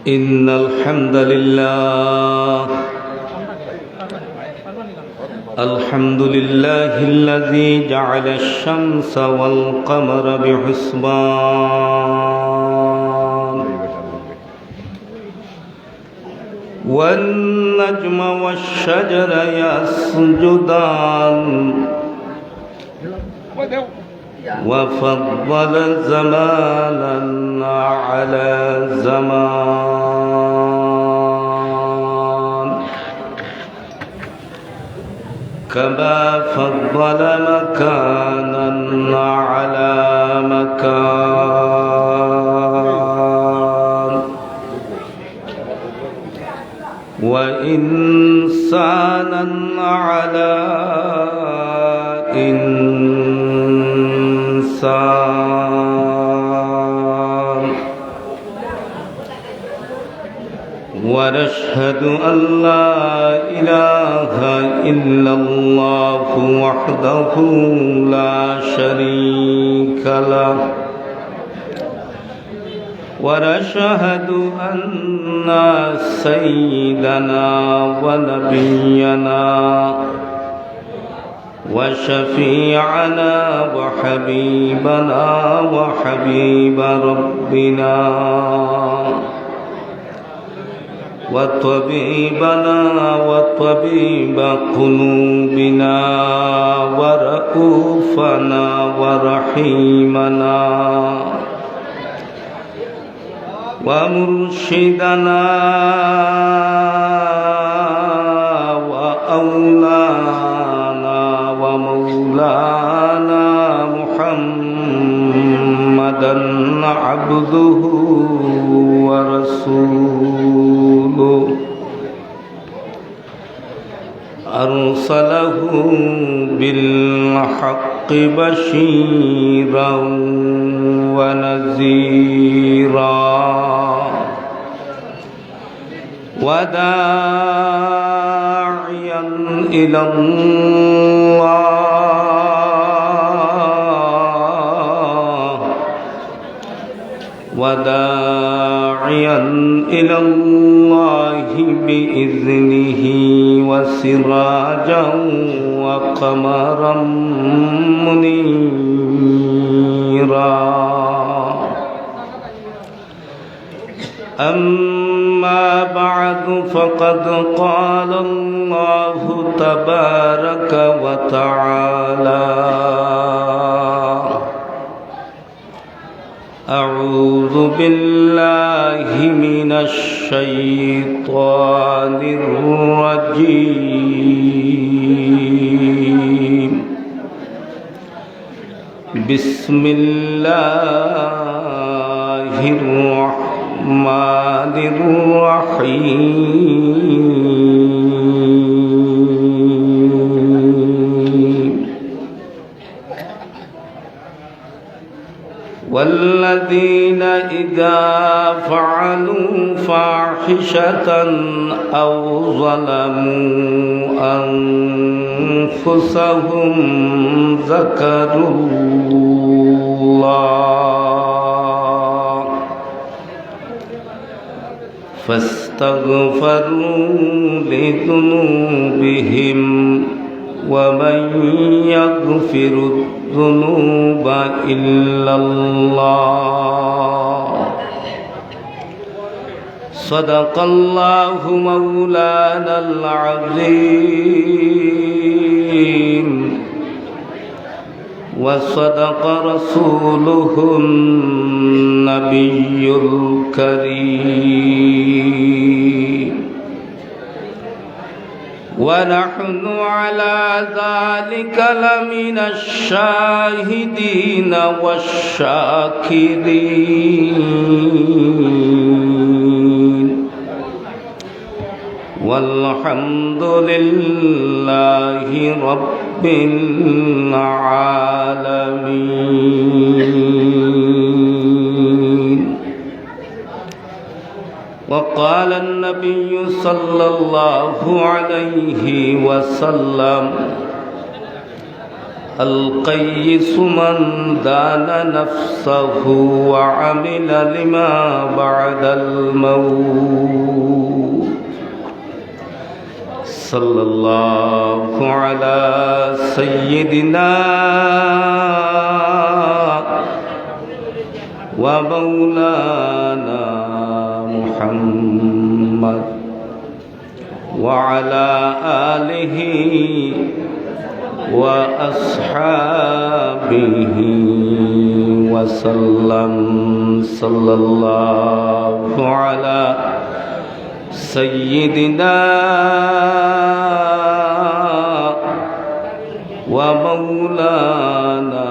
إن الحمد لله الذي جعل الشمس والقمر بحسبان والنجم والشجر يسجدان وفضل زمانا على زمان كما فضل مكانا على مكان وإنسانا على إنسان ونشهد أن لا إله إلا الله وحده لا شريك له ونشهد أن سيدنا ونبينا وشفيعنا وحبيبنا وحبيب ربنا وطبيبنا وطبيب قلوبنا ورؤوفنا ورحيمنا ومرشدنا وأولانا ومولانا محمدا عبده ورسوله أرسله بالحق بشيرا ونذيرا وداعيا إلى الله بإذنه وسراجا وقمرا منيرا أما بعد فقد قال الله تبارك وتعالى أعوذ بالله من الشيطان الرجيم بسم الله الرحمن الرحيم والذين إذا فعلوا فاحشة أو ظلموا أنفسهم ذكروا الله فاستغفروا لذنوبهم ومن يغفر الذنوب إلا الله صدق الله مولانا العظيم وصدق رسوله النبي الكريم ونحن على ذلك لمن الشاهدين والشاكرين والحمد لله رب العالمين. وقال النبي صلى الله عليه وسلم القيس من دان نفسه وعمل لما بعد الموت صلى الله على سيدنا ومولانا محمد وعلى آله وأصحابه وسلم صلى الله على سيدنا ومولانا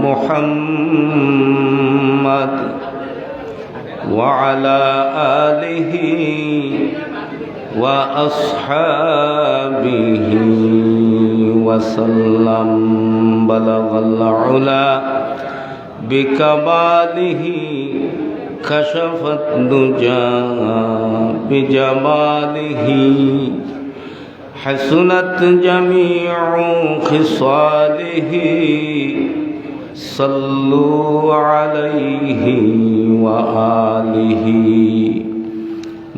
محمد وعلى آله وأصحابه وسلم بلغ العلا بكماله كشف الدجى بجماله حسنت جميع خصاله صلوا عليه وآله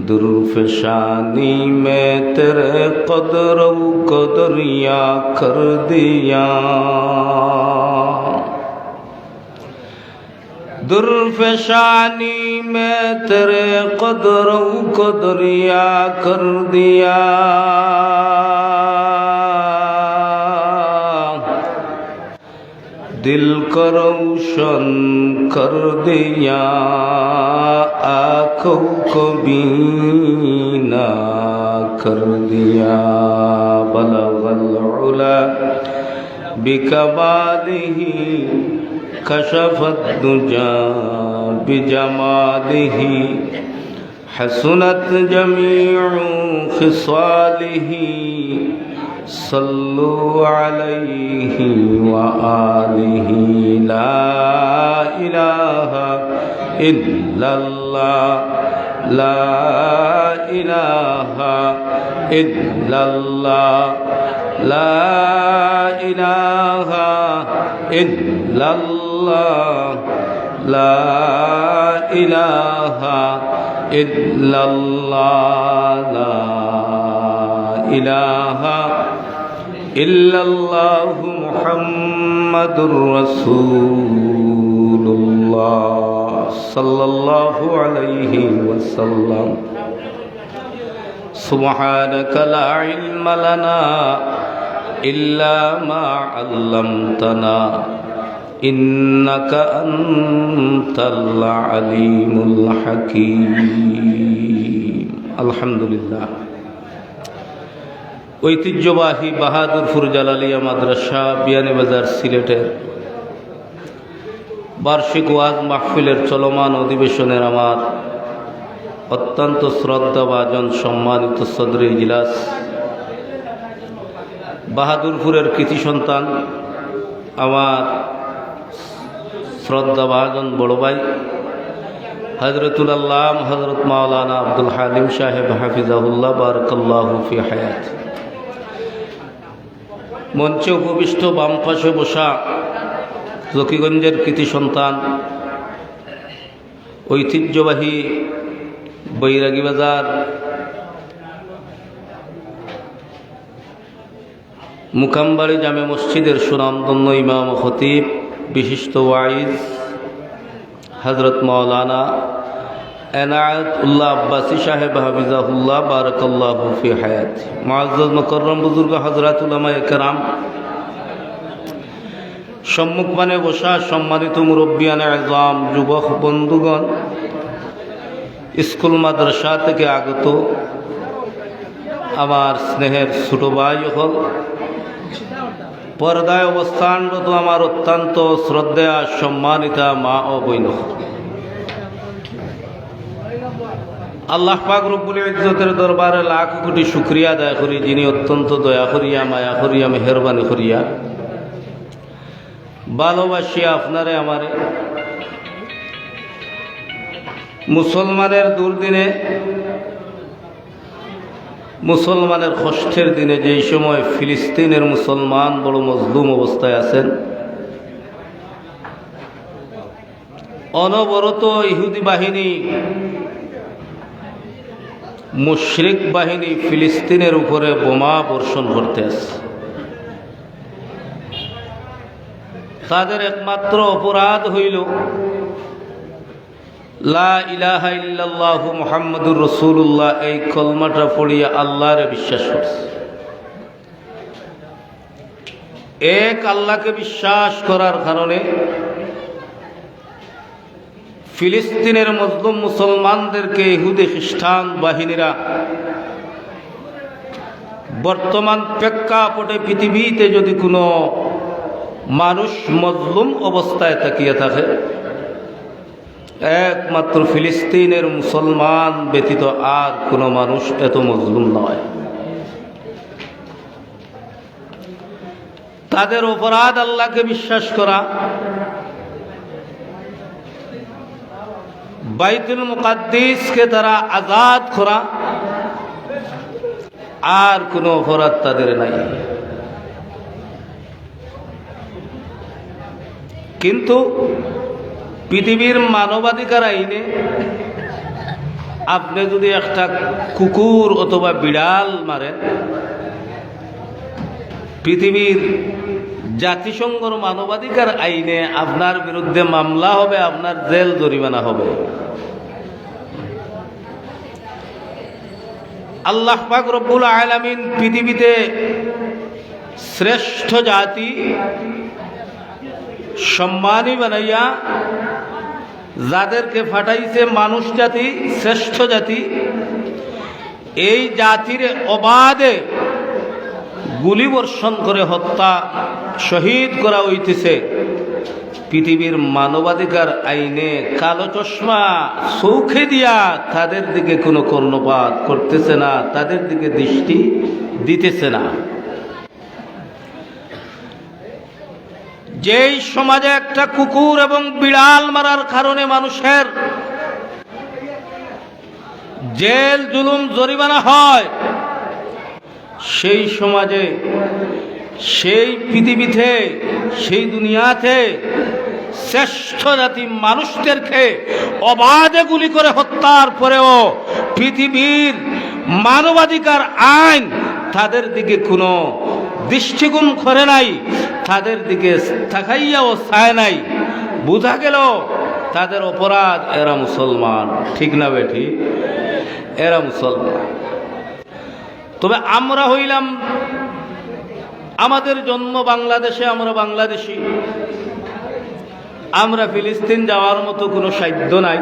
درفشانی میں تیرے قدر و قدریہ کر دیا درفشانی میں تیرے قدر و قدریہ کر دیا दिल को रोशन कर दिया आँखों को बीना कर दिया बलगल उला बिकमालिही कशफत दुजा बिजमालिही हसनत जमीउ खिसालिही صلوا عليه وآله لا إله إلا الله لا إله إلا الله لا إله إلا الله لا إله إلا الله لا إله إلا الله محمد رسول الله صلى الله عليه وسلم سبحانك لا علم لنا إلا ما علمتنا إنك أنت العليم الحكيم الحمد لله ঐতিহ্যবাহী বাহাদুরপুর জালালিয়া মাদ্রাসা বিয়ানীবাজার সিলেটের বার্ষিক ওয়াজ মাহফিলের চলমান অধিবেশনের আমার অত্যন্ত শ্রদ্ধাভাজন সম্মানিত সদরে ইজলাস বাহাদুরপুরের কৃতি সন্তান আমার শ্রদ্ধাভাজন বড় ভাই হযরতুল আল্লাম হযরত মাওলানা আব্দুল হালিম সাহেব হাফিজাহুল্লাহ বারাকাল্লাহু ফি হায়াত মঞ্চে উপবিষ্ট বাম পাশে বসা জকিগঞ্জের কৃতি সন্তান ঐতিহ্যবাহী বৈরাগীবাজার মুকামবাড়ি জামে মসজিদের সুনামধন্য ইমাম খতিব বিশিষ্ট ওয়াইজ হযরত মাওলানা এনায়েতুল্লাহ আব্বাসী সাহেব হাফিজাহুল্লাহ বারাকাল্লাহু ফি হায়াত মুআজ্জাজ মুকাররম বুজুর্গ হযরত উলামায়ে কেরাম সম্মুখপানে বসা সম্মানিত মুরব্বিয়ানে আযম যুবক বন্ধুগণ স্কুল মাদ্রাসা থেকে আগত আমার স্নেহের ছোট ভাই হল পর্দায় অবস্থানরত আমার অত্যন্ত শ্রদ্ধেয়া সম্মানিতা মা ও বোন আল্লাহ পাক রব্বুল ইজ্জতের দরবারে লাখ কোটি শুকরিয়া আদায় করি যিনি অত্যন্ত দয়া করিয়া মায়া করিয়া মেহেরবানি করিয়া ভালোবাসিয়া আপনারে আমারে মুসলমানের দুর্দিনে মুসলমানের কষ্টের দিনে যেই সময় ফিলিস্তিনের মুসলমান বড় মজলুম অবস্থায় আছেন, অনবরত ইহুদি বাহিনী, মুশরিক বাহিনী ফিলিস্তিনের উপরে বোমা বর্ষণ করতে আছে। তাদের একমাত্র অপরাধ হইল লা ইলাহা ইল্লাল্লাহু মুহাম্মাদুর রাসূলুল্লাহ, এই কলমাটা পড়িয়া আল্লাহরে বিশ্বাস করছে। এক আল্লাহকে বিশ্বাস করার কারণে ফিলিস্তিনের মজলুম মুসলমানদেরকে ইহুদি খ্রিস্টান বাহিনীরা বর্তমান প্রেক্ষাপটে পৃথিবীতে যদি কোনো মানুষ মজলুম অবস্থায় তাকিয়ে থাকে, একমাত্র ফিলিস্তিনের মুসলমান ব্যতীত আর কোনো মানুষ এত মজলুম নয়। তাদের অপরাধ আল্লাহকে বিশ্বাস করা, বাইতুল মুকাদ্দিসকে তারা আজাদ করা, আর কোনো অপরাধ তাদের নাই। কিন্তু পৃথিবীর মানবাধিকার আইনে আপনি যদি একটা কুকুর অথবা বিড়াল মারেন, পৃথিবীর জাতিসংঘর মানবাধিকার আইনে আপনার বিরুদ্ধে মামলা হবে, আপনার জেল জরিমানা হবে। আল্লাহ পাক রব্বুল আলামিন পৃথিবীতে শ্রেষ্ঠ জাতি সম্মানী বানাইয়া যাদেরকে ফাটাইছে মানুষ জাতি, শ্রেষ্ঠ জাতি, এই জাতির অবাধে গুলি বর্ষণ করে হত্যা শহীদ করা হইতেছে। পৃথিবীর মানবাধিকার আইনে কালো চশমা চোখে দিয়া তাদের দিকে কোনো কর্ণপাত করতেছে না, তাদের দিকে দৃষ্টি দিতেছে না। যেই সমাজে একটা কুকুর এবং বিড়াল মারার কারণে মানুষের জেল জুলুম জরিমানা হয়, সেই সমাজে, সেই পৃথিবীতে, সেই দুনিয়াতে শ্রেষ্ঠ জাতি মানুষদেরকে অবাধে গুলি করে হত্যার পরেও পৃথিবীর মানবাধিকার আইন তাদের দিকে কোনো দৃষ্টিকোণ করে নাই, তাদের দিকে তাকাইয়াও চায় নাই। বোঝা গেল তাদের অপরাধ, এরা মুসলমান। ঠিক না বেঠি? এরা মুসলমান। তবে আমরা হইলাম, আমাদের জন্ম বাংলাদেশে, আমরা বাংলাদেশি, আমরা ফিলিস্তিন যাওয়ার মতো কোনো সাধ্য নাই,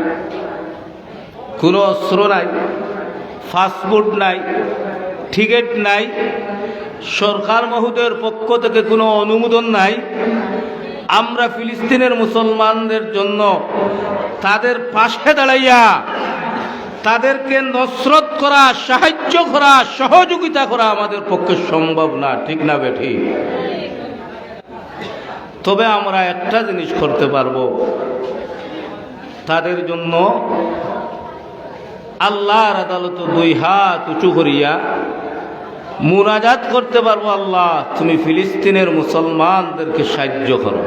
কোনো অস্ত্র নাই, ফাস্টফুড নাই, টিকিট নাই, সরকার মহোদয়ের পক্ষ থেকে কোনো অনুমোদন নাই। আমরা ফিলিস্তিনের মুসলমানদের জন্য তাদের পাশে দাঁড়াইয়া তাদেরকে নসরত করা, সাহায্য করা, সহযোগিতা করা আমাদের পক্ষে সম্ভব না। ঠিক না বেঠি? তবে আমরা একটা জিনিস করতে পারবো, তাদের জন্য আল্লাহর আদালতে দুই হাত উঁচু করিয়া মুনাজাত করতে পারবো, আল্লাহ তুমি ফিলিস্তিনের মুসলমানদেরকে সাহায্য করো।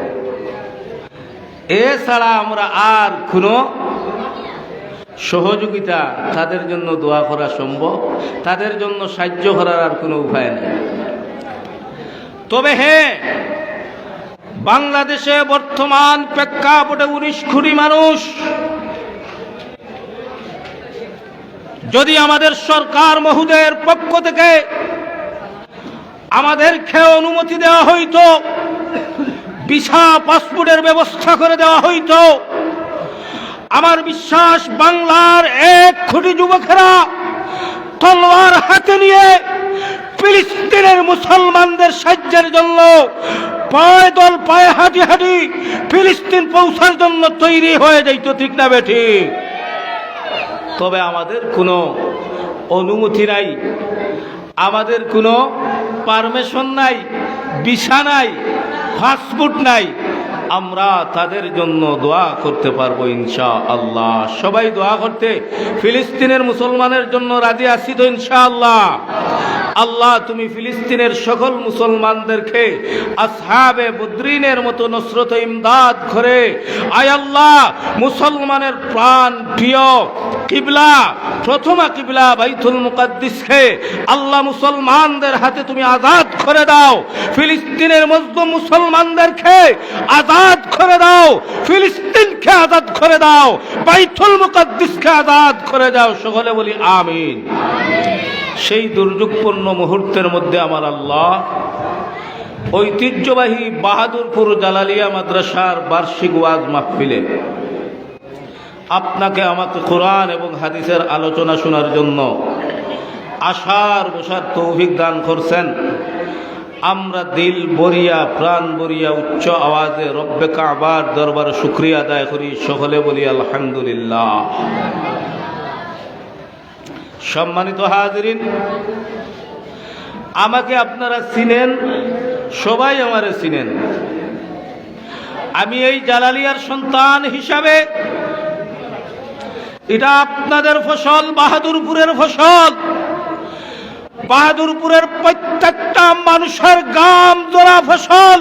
এছাড়া আমরা আর কোনো সহযোগিতা, তাদের জন্য দোয়া করা সম্ভব, তাদের জন্য সাহায্য করার আর কোনো উপায় নেই। তবে হ্যাঁ, বাংলাদেশে বর্তমান প্রেক্ষাপটে 19 কোটি মানুষ, যদি আমাদের সরকার মহোদয়ের পক্ষ থেকে আমাদেরকে অনুমতি দেওয়া হইতো, ভিসা পাসপোর্টের ব্যবস্থা করে দেওয়া হইতো, আমার বিশ্বাস বাংলার 1 কোটি যুবকেরা তলোয়ার হাতে নিয়ে ফিলিস্তিনের মুসলমানদের সাহায্যের জন্য পায়দল পায়ে হাঁটি হাঁটি ফিলিস্তিন পৌঁছার জন্য তৈরি হয়ে যাইত। ঠিক না বেঠি? তবে আমাদের কোনো অনুমতি নাই, আমাদের কোনো পারমিশন নাই, ভিসা নাই, পাসপোর্ট নাই। আমরা তাদের জন্য দোয়া করতে পারবো ইনশাআল্লাহ। সবাই দোয়া করতে ফিলিস্তিনের মুসলমানের জন্য রাজি আছি তো ইনশাআল্লাহ? আল্লাহ তুমি ফিলিস্তিনের সকল মুসলমানদেরকে আসহাবে বদরিনের মতো নসরত ইমদাদ করে, আয় আল্লাহ মুসলমানের প্রাণ প্রিয় কিবলা, প্রথমা কিবলা বাইতুল মুকাদ্দিসকে আল্লাহ মুসলমানদের হাতে তুমি আজাদ করে দাও। ফিলিস্তিনের মজলুম মুসলমানদেরকে আজাদ করে দাও, ফিলিস্তিনকে আজাদ করে দাও, বাইতুল মুকাদ্দিসকে আজাদ করে দাও। সকলে বলি আমিন। সেই দুর্যোগপূর্ণ মুহূর্তের মধ্যে আমার আল্লাহ ঐতিহ্যবাহী বাহাদুরপুর জালালিয়া মাদ্রাসার বার্ষিক ওয়াজ মাহফিলে আপনাকে আমাকে কোরআন এবং হাদিসের আলোচনা শোনার জন্য আশার বসার তৌফিক দান করছেন। আমরা দিল বরিয়া প্রাণ বরিয়া উচ্চ আওয়াজে রব্বে কাবার দরবারে শুকরিয়া আদায় করি। সকলে বলি আলহামদুলিল্লাহ। সম্মানিত হাজিরিন, আমাকে আপনারা চিনেন, সবাই আমারে চিনেন। আমি এই জালালিয়ার সন্তান হিসাবে, এটা আপনাদের ফসল, বাহাদুরপুরের ফসল। বাহাদুরপুরের প্রত্যেকটা মানুষের গাম জোড়া ফসল।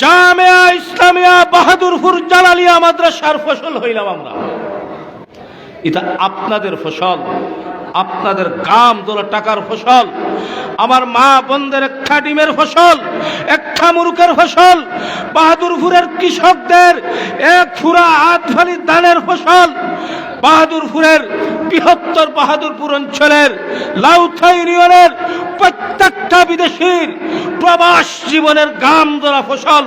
জামিয়া ইসলামিয়া বাহাদুরপুর জালালিয়া মাদ্রাসার ফসল হইলাম আমরা। এটা আপনাদের ফসল, আপনাদের গাম জোড়া টাকার ফসল, আমার মা বোনদের একটা ডিমের ফসল, একটা মুরুকের ফসল, বাহাদুরপুরের কৃষকদের এক ফুরা আধভালি ধানের ফসল, বাহাদুরপুরের বৃহত্তর বাহাদুরপুর অঞ্চলের লাউথা ইউনিয়নের প্রত্যেকটা বিদেশির প্রবাস জীবনের গাম জোড়া ফসল।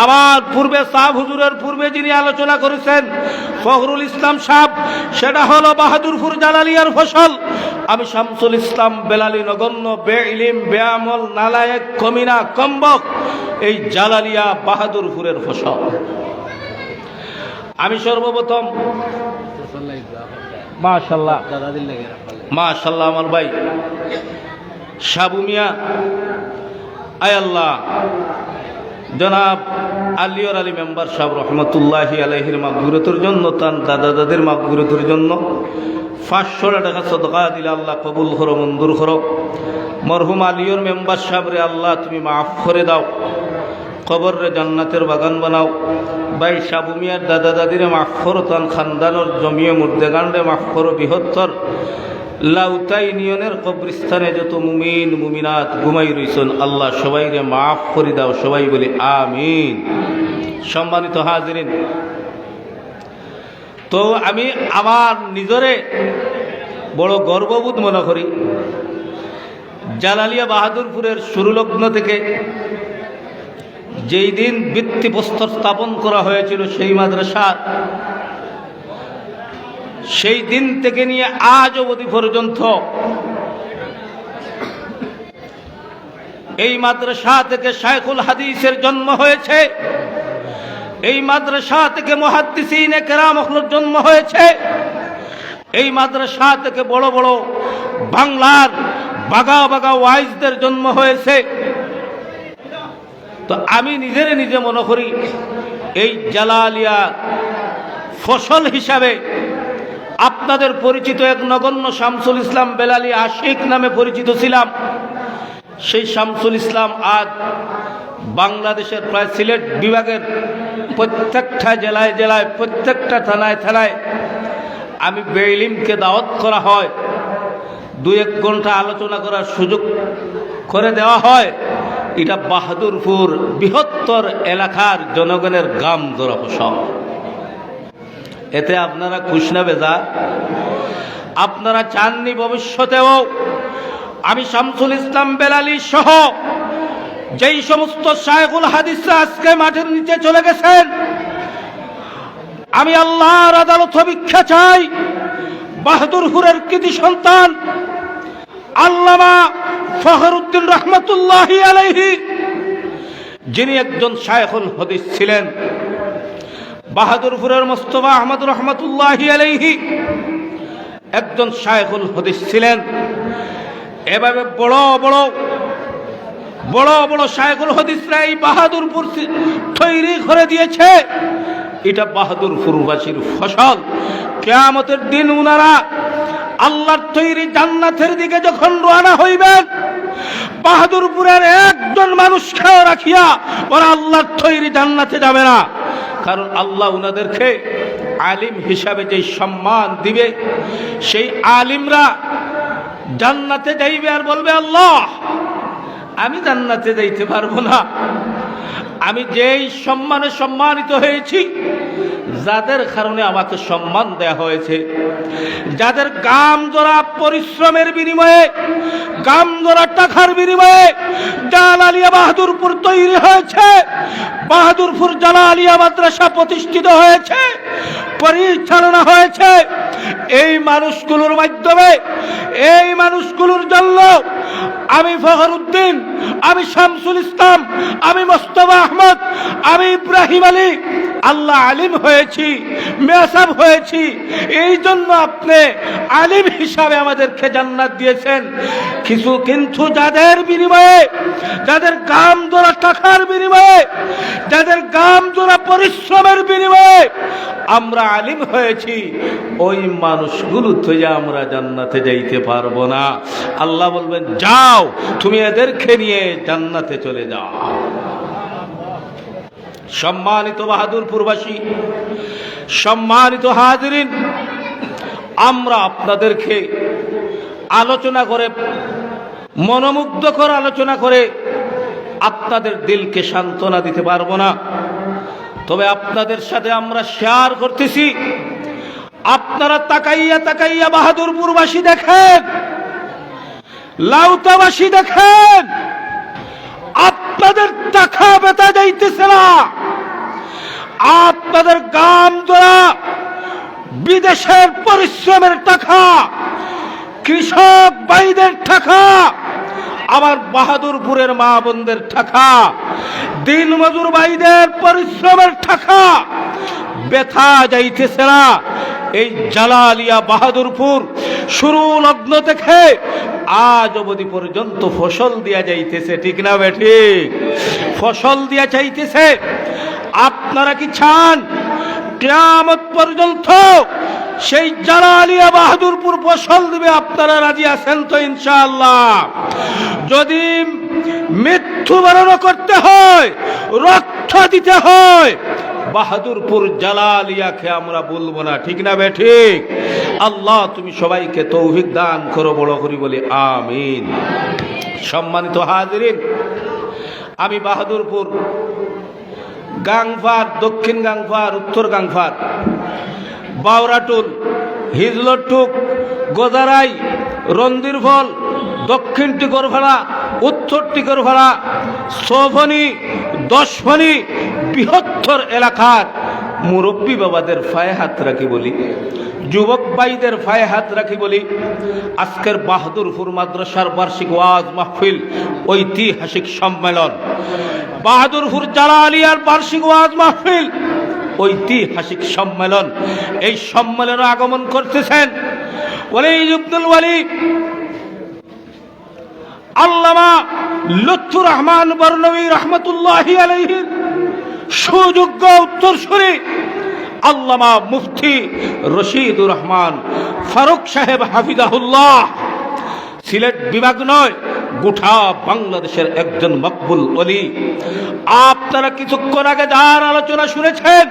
আমার পূর্বে সাহেব হুজুরের পূর্বে যিনি আলোচনা করেছেন ফখরুল ইসলাম সাহেব, সেটা হলো বাহাদুরপুর জালালিয়ার ফসল। আমি শামসুল ইসলাম বেলালি নগণ্য বে ইলিম বেআমল নালায়েক কমিনা কম্বক এই জালালিয়া বাহাদুরপুরের ফসল। আমি সর্বপ্রথম মাশাআল্লাহ মাশাআল্লাহ আমার ভাই সাবু মিয়া, আয় আল্লাহ জনাব আলিয়র আলী মেম্বার সাহেব রহমতুল্লাহি আলাইহির মাগফিরাতের জন্য, তার দাদা দাদির মাগফিরাতের জন্য 500 টাকা সদকা দিলে আল্লাহ কবুল করো, মঞ্জুর করো। মরহুম আলিয়র মেম্বার সাহেব রে আল্লাহ তুমি মাফ করে দাও, কবর রে জান্নাতের বাগান বানাও। ভাই সাবু মিয়ার দাদা দাদিরে মাফ করো, তান খানদানোর জমিয়ে মুর্দেগান্ডে মাফ করো। বৃহত্তর লাউতা ইউনিয়নের কবরস্থানে যত মুমিন মুমিনাত ঘুমাই রইছেন আল্লাহ সবাইরে মাফ করে দাও। সবাই বলি আমিন। সম্মানিত হাজিরিন, তো আমি আমার নিজরে বড় গর্ববোধ মনে করি। জালালিয়া বাহাদুরপুরের শুরুলগ্ন থেকে যেই দিন ভিত্তিপ্রস্তর স্থাপন করা হয়েছিল সেই মাদ্রাসার, সেই দিন থেকে নিয়ে আজ অবধি পর্যন্ত এই মাদ্রাসা থেকে শায়খুল হাদিসের জন্ম হয়েছে, এই মাদ্রাসা থেকে মুহাদ্দিসিনে কেরামের জন্ম হয়েছে, এই মাদ্রাসা থেকে বড় বড় বাংলার বাগা বাগা ওয়াইজদের জন্ম হয়েছে। তো আমি নিজে মনে করি এই জালালিয়া ফসল হিসাবে আপনাদের পরিচিত এক নগণ্য শামসুল ইসলাম বেলালি আশিক নামে পরিচিত ছিলাম। সেই শামসুল ইসলাম আজ বাংলাদেশের প্রায় সিলেট বিভাগের প্রত্যেকটা জেলায় জেলায়, প্রত্যেকটা থানায় থানায় আমি বেইলিমকে দাওয়াত করা হয়, 2-1 ঘন্টা আলোচনা করার সুযোগ করে দেওয়া হয়। এটা বাহাদুরপুর বৃহত্তর এলাকার জনগণের গাম জোড়া ফসল। এতে আপনারা খুশ না বেজার? আপনারা চাননি ভবিষ্যতেও আমি শামসুল ইসলাম বেলালি সহ যেই সমস্ত শায়খুল হাদিসরা আজকে মাঠের নিচে চলে গেছেন, আমি আল্লাহর আদালত ভিক্ষা চাই বাহাদুরপুরের কৃতি সন্তান আল্লামা ফখরুদ্দিন রহমতুল্লাহি আলাইহি, যিনি একজন শায়খুল হাদিস ছিলেন, বাহাদুরপুরের মোস্তফা আহমদ রহমতুল্লাহি আলাইহি একজন শায়খুল হাদিস ছিলেন। এভাবে বড় বড় বড় বড় শায়খুল হাদিসরা এই বাহাদুরপুর তৈরি করে দিয়েছে। এটা বাহাদুরপুরবাসীর ফসল। কিয়ামতের দিন উনারা আল্লাহর তৈরি জান্নাতের দিকে যখন রওনা হইবেন, বাহাদুরপুরের একজন মানুষকেও রাখিয়া ওরা আল্লাহর তৈরি জান্নাতে যাবে না। কারণ আল্লাহ উনাদেরকে আলিম হিসাবে যে সম্মান দিবে, সেই আলিমরা জান্নাতে যাইবে আর বলবে, আল্লাহ আমি জান্নাতে যাইতে পারবো না। আমি যেই সম্মানে সম্মানিত হয়েছি, যাদের কারণে আমাকে সম্মান দেয়া হয়েছে, যাদের গাম জোড়া পরিশ্রমের বিনিময়ে, গাম জোড়া টাকার বিনিময়ে জালালিয়া বাহাদুরপুর তৈরি হয়েছে, বাহাদুরপুর জালালিয়া মাদ্রাসা প্রতিষ্ঠিত হয়েছে, পরিচালনা হয়েছে, এই মানুষগুলোর মাধ্যমে, এই মানুষগুলোর জন্য আমি ফখরুদ্দিন, আমি শামসুল ইসলাম, আমি মোস্তফা আহমদ, আমি ইব্রাহিম আলী আল্লাহ আলিম হয়েছি, মেসাব হয়েছি। এই জন্য আপনি আলিম হিসাবে আমাদেরকে জান্নাত দিয়েছেন। কিন্তু যাদের বিনিময়ে, যাদের গাম জোড়া টাকার বিনিময়ে, যাদের গাম জোড়া পরিশ্রমের বিনিময়ে আমরা আলিম হয়েছি, ওই মানুষগুলো তো আমরা জান্নাতে যাইতে পারবো না। আল্লাহ বলবেন, যাও তুমি এদেরকে নিয়ে জান্নাতে চলে যাও। সম্মানিত বাহাদুরপুরবাসী, সম্মানিত হাজিরিন, আমরা আপনাদেরকে আলোচনা করে, মনোমুগ্ধকর আলোচনা করে আপনাদের দিলকে সান্ত্বনা দিতে পারবো না। তবে আপনাদের সাথে আমরা শেয়ার করতেছি, আপনারা তাকাইয়া তাকাইয়া বাহাদুরপুরবাসী দেখেন, লাউতাবাসী দেখেন, আপনাদের টাকা বেতা যাইতেছে না, আপনাদের গাম জোড়া বিদেশের পরিশ্রমের টাকা, কৃষক ভাইদের টাকা, আমার বাহাদুরপুরের মা বোনদের টাকা, দিন মজুর ভাইদের পরিশ্রমের টাকা বেথা যাইতেছে না। এই জালালিয়া বাহাদুরপুর শুরু লগ্ন থেকে আজ অবধি পর্যন্ত ফসল দিয়া যাইতেছে, ঠিক না বেঠিক? ফসল দিয়া চাইতেছে। আপনারা কি চান কিয়ামত পর্যন্ত সেই জালালিয়া বাহাদুরপুর ফসল দিবে? আপনারা রাজি আছেন তো ইনশাআল্লাহ? যদি মৃত্যুবরণ করতে হয়, রক্ত দিতে হয়, বাহাদুরপুর জালালিয়াকে আমরা বলবো না, ঠিক না বেঠিক? আল্লাহ তুমি সবাইকে তৌফিক দান করো, বড় করি বলি আমিন। সম্মানিত হাজিরিন, আমি বাহাদুরপুর, গাংফার, দক্ষিণ গাংফার, উত্তর গাংফার, বাউরাটুল, হিজলটুক, গোদারাই, রন্দিরফল, দক্ষিণ টিকরভাড়া, উত্তর টিকরভাড়া, সোফনি, দশফনি, বৃহত্তর এলাকার মুরব্বী বাবাদের পায়ে হাত রাখি বলি, যুবক ভাইদের পায়ে হাত রাখি বলি, আজকের বাহাদুরপুর মাদ্রাসার বার্ষিক ওয়াজ মাহফিল, ঐতিহাসিক সম্মেলন, বাহাদুরপুর জালালিয়ার বার্ষিক ওয়াজ মাহফিল, ঐতিহাসিক সম্মেলন। এই সম্মেলনে আগমন করতেছেন ওলি ইবনুল ওয়ালি আল্লামা লুৎফুর রহমান বরনবী রহমতুল্লাহি আলাইহির সুযোগ্য উত্তরসূরি আল্লামা মুফতি রশিদুর রহমান ফারুক সাহেব হাফিজাহুল্লাহ। সিলেট বিভাগ নয়, গোটা বাংলাদেশের একজন মকবুল ওলি। আপনারা কিছুক্ষণ আগে যার আলোচনা শুনেছেন,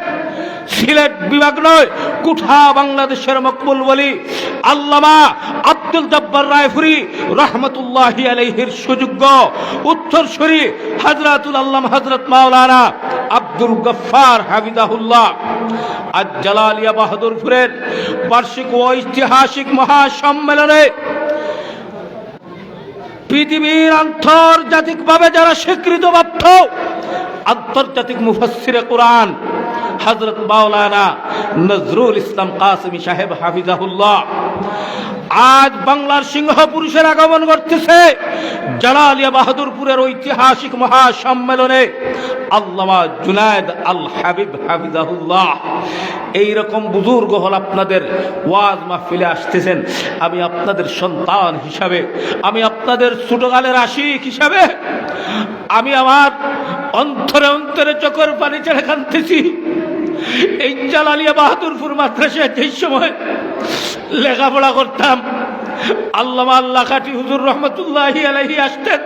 সিলেট বিভাগ নয়, গোটা বাংলাদেশের মকবুল ওলি আল্লামা আব্দুল জব্বার রায়পুরি রহমতুল্লাহি আলাইহির সুযোগ্য উত্তরসূরি হযরতুল আল্লামা হযরত মাওলানা আব্দুল গফফার হাফিজাহুল্লাহ। আজ জালালিয়া বাহাদুরপুরের বার্ষিক ঐতিহাসিক মহাসম্মেলনে পৃথিবীর আন্তর্জাতিকভাবে যারা স্বীকৃতপ্রাপ্ত আন্তর্জাতিক মুফাসসিরে কুরআন হযরত মাওলানা নজরুল ইসলাম কাসেমী সাহেব হাফিজাহুল্লাহ আজ বাংলার সিংহ পুরুষের আগমন করতেছে জালালিয়া বাহাদুরপুরের ঐতিহাসিক মহাসম্মেলনে। আল্লামা জুনায়েদ আল হাবিব হাফিজাহুল্লাহ এইরকম বুজুর্গ হল আপনাদের ওয়াজ মাহফিলে আসতেছেন। আমি আপনাদের সন্তান হিসাবে, আমি আপনাদের ছোটকালের আশিক হিসাবে আমি আমার অন্তরে অন্তরে চোখের পানি ছেড়ে কাঁদতেছি। এই জালালিয়া বাহাদুরপুর মাদ্রাসায় যেই সময় লেখাপড়া করতাম, আল্লামা আল্লাহ কাটি হুজুর রহমতুল্লাহি আলাইহি আসতেন,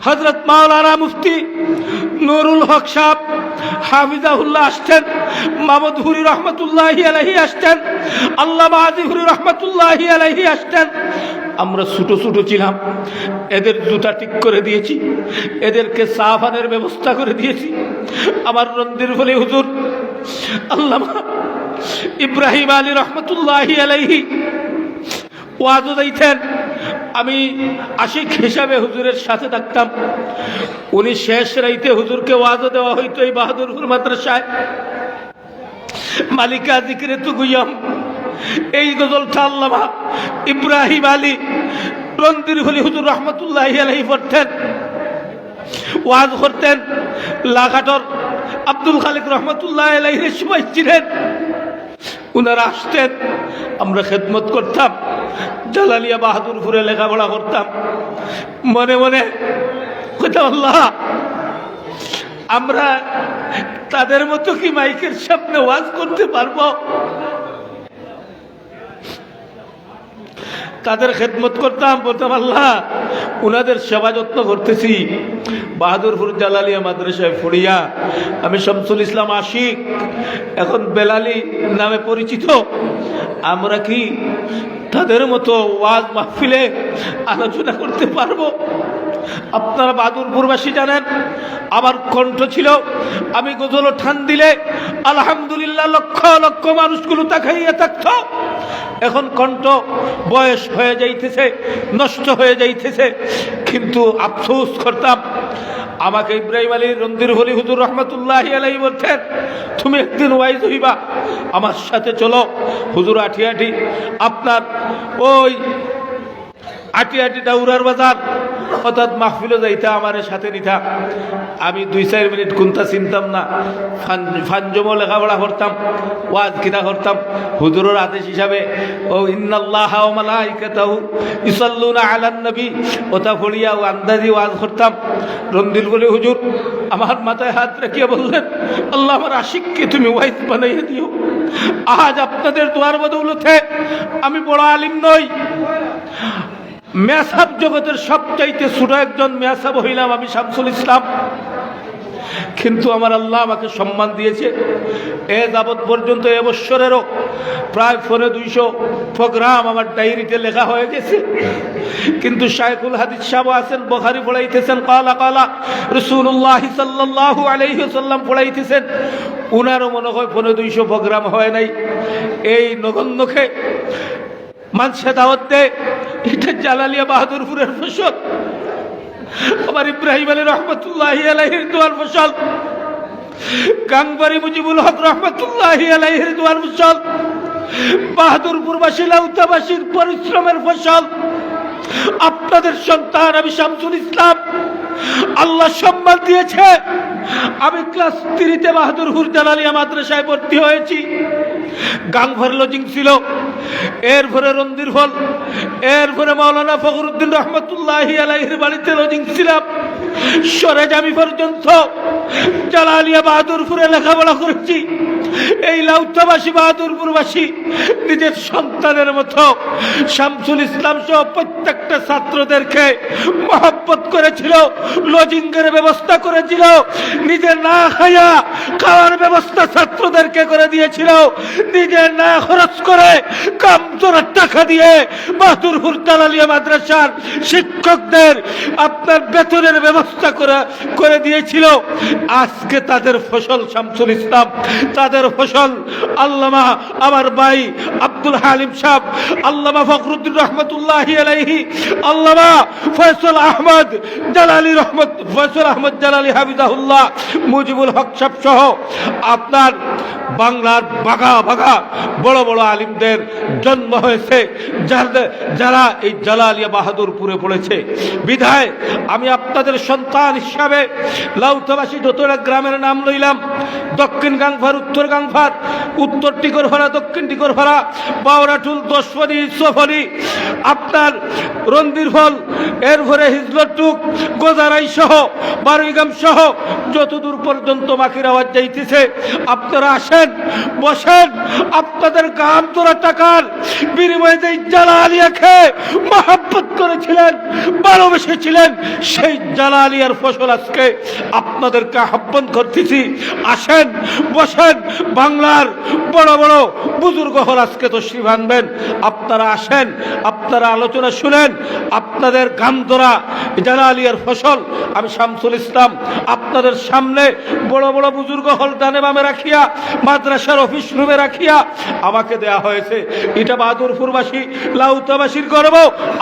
হযরত মাওলানা মুফতি নুরুল হক সাহেব হাফিজাহুল্লাহ আসতেন, মাহমুদ হুরি রহমতুল্লাহি আলাইহি আসতেন, আল্লামা আজিহুরি রহমতুল্লাহি আলাইহি আসতেন। আমরা ছোট ছোট ছিলাম, এদের জুতা ঠিক করে দিয়েছি, এদেরকে চা পানের ব্যবস্থা করে দিয়েছি। আমার রন্দির ফলে হুজুর আল্লামা ইব্রাহিম আলী রহমতুল্লাহি আলাইহি ওয়াজও দিতেন। আমি আশিক হিসাবে হুজুরের সাথে থাকতাম। উনি শেষ রাইতে হুজুরকে ওয়াজও দেওয়া হইতো এই বাহাদুরপুর মাদ্রাসায়। মালিকা জিকিরে তু গুইয়াম, এই গজলটা আল্লামা ইব্রাহিম আলী রন্দির হলি হুজুর রহমতুল্লাহি আলাইহি পড়তেন, ওয়াজ করতেন। লাঘাটর আব্দুল খালিক রহমতুল্লাহি আলাইহি সময় ছিলেন, উনারা আসতেন, আমরা খেদমত করতাম, জালালিয়া বাহাদুরপুরে লেখাপড়া করতাম। মনে মনে কইতাম, আল্লাহ আমরা তাদের মতো কি মাইকের সামনে ওয়াজ করতে পারবো? তাদের খেদমত করতাম, বলতাম আল্লাহ উনাদের সেবা যত্ন করতেছি। বাহাদুরপুর জালালিয়া মাদ্রাসায় পড়িয়া আমি শামসুল ইসলাম আশিক, এখন বেলালি নামে পরিচিত, আমরা কি তাদের মতো ওয়াজ মাহফিলে আলোচনা করতে পারবো? আপনারা বাহাদুরপুরবাসী জানেন, আমার কণ্ঠ ছিল, আমি গজল ঠান দিলে আলহামদুলিল্লাহ লক্ষ লক্ষ মানুষগুলো তাকাইয়া থাকতো। এখন কণ্ঠ বয়স হয়ে যাইতেছে, নষ্ট হয়ে যাইতেছে, কিন্তু আফসোস করতাম। আমাকে ইব্রাহিম আলী রন্দির হলি হুজুর রহমতুল্লাহি আলাইহি বলতেন, তুমি একদিন ওয়াইজ হইবা, আমার সাথে চলো। হুজুর আঠি আঠি আপনার ওই আটি আটি ডাউরার বাজার অর্থাৎ মাহফিলও যাইতা, আমার সাথে নিতা। আমি 2-4 মিনিট কোনটা চিনতাম না, ফানজমও লেখাপড়া করতাম, ওয়াজ কিনা করতাম। হুজুরের আদেশ হিসাবে ও ইন্নাল্লাহা ওয়া মালাইকাতাহু ইউসাল্লুনা আলান নবী ওটা পড়িয়া ও আন্দাজি ওয়াজ করতাম। রন্দিল বলে হুজুর আমার মাথায় হাত রাখিয়া বললেন, আল্লাহ আমার আশিককে তুমি ওয়াইজ বানাইয়া দিও। আজ আপনাদের দোয়ার বদৌলতে আমি বড় আলিম নই, মেসাব জগতের সবচাইতে ছোট একজন মেসাব হইলাম আমি শামসুল ইসলাম, কিন্তু আমার আল্লাহ আমাকে সম্মান দিয়েছে। এ যাবৎ পর্যন্ত এবছরেরও প্রায় 200 প্রোগ্রাম আমার ডায়েরিতে লেখা হয়ে গেছে। কিন্তু শাইখুল হাদিস সাহেব আছেন, বুখারী পড়াইতেছেন, কালা কালা রাসূলুল্লাহ সাল্লাল্লাহু আলাইহি ওয়াসাল্লাম পড়াইতেছেন, উনারও মনে হয় 200 প্রোগ্রাম হয় নাই। এই নগণ্যকে মানুষে দাওয়াত দেয়, এটা জালালিয়া বাহাদুরপুরের ফসল, আমার ইব্রাহিম আলী রহমতুল্লাহি আলাইহির দোয়ার ফসল, গাংবাড়ি মুজিবুল হক রহমতুল্লাহি আলাইহির দোয়ার ফসল, বাহাদুরপুরবাসী লাউতাবাসীর পরিশ্রমের ফসল। আপনাদের সন্তান আমি শামসুল ইসলাম, আল্লাহ সম্মান দিয়েছে। আমি ক্লাস 3-তে বাহাদুরপুর জালালিয়া মাদ্রাসায় ভর্তি হয়েছি। গাংভর লজিং ছিল, এরপরে রন্দির ফল, এরপরে মাওলানা ফখরুদ্দিন রহমতুল্লাহি আলাইহির বাড়িতে লজিং ছিলাম। সরেজামি পর্যন্ত জালালিয়া বাহাদুরপুরে লেখাপড়া করেছি। এই লাউতাবাসী বাহাদুরপুরবাসী নিজের সন্তানের মতো শামসুল ইসলাম সহ প্রত্যেকটা ছাত্রদেরকে মহব্বত করেছিল, লজিংয়ের ব্যবস্থা করেছিল, নিজের না খাইয়া খাওয়ার ব্যবস্থা ছাত্রদেরকে করে দিয়েছিল, নিজের না খরচ করে কামতোরার টাকা দিয়ে বাহাদুরপুর জালালিয়া মাদ্রাসার শিক্ষকদের আপনার বেতনের ব্যবস্থা করে দিয়েছিল। আজকে তাদের ফসল শামসুল ইসলাম, তাদের ফসল আল্লামা আমার ভাই আব্দুল হালিম সাহেব, আল্লামা ফখরুদ্দিন রহমতুল্লাহি আলাইহি, আল্লামা ফয়সাল আহমদ জালালি ফয়সাল আহমদ জালালি হাফিজাহুল্লাহ, মুজিবুল হক সাহেব সহ আপনার বাংলার বাঘা বাঘা বড় বড় আলিমদের জন্ম হয়েছে, যারা এই জালালিয়া বাহাদুরপুরে পড়েছে। বিধায় আমি আপনাদের সন্তান হিসাবে লাউতাবাসী যতটা গ্রামের নাম লইলাম, দক্ষিণ গাংভার, উত্তর গাংভার, উত্তর টিকরভাড়া, দক্ষিণ টিকরভাড়া, বাওরাটুল, দশফলি, সফলি, আপনার রন্দিরফল, এরপরে হিজলটুক গোজারাই সহ বারুইগাম সহ যতদূর পর্যন্ত মাখির আওয়াজ যাইতেছে, আপনারা আসেন, বসেন। আপনাদের গাম তোরা টাকার বিনিময়ে যে জালালিয়াকে মহব্বত করেছিলেন, ভালোবেসেছিলেন, সেই জালালিয়ার ফসল আজকে আপনাদেরকে আহ্বান করতেছি, আসেন, বসেন। বাংলার বড় বড় বুজুর্গ হল আজকে তশরিফ আনবেন, আপনারা আসেন, আপনারা আলোচনা শুনেন। আপনাদের গামদরা জালালিয়ার ফসল আমি শামসুল ইসলাম আপনাদের সামনে বড় বড় বুজুর্গ হল ডানে বামে রাখিয়া, মাদ্রাসার অফিস রুমে রাখিয়া আমাকে দেয়া হয়েছে। এটা বাহাদুরপুরবাসী, লাউতাবাসীর গর্ব,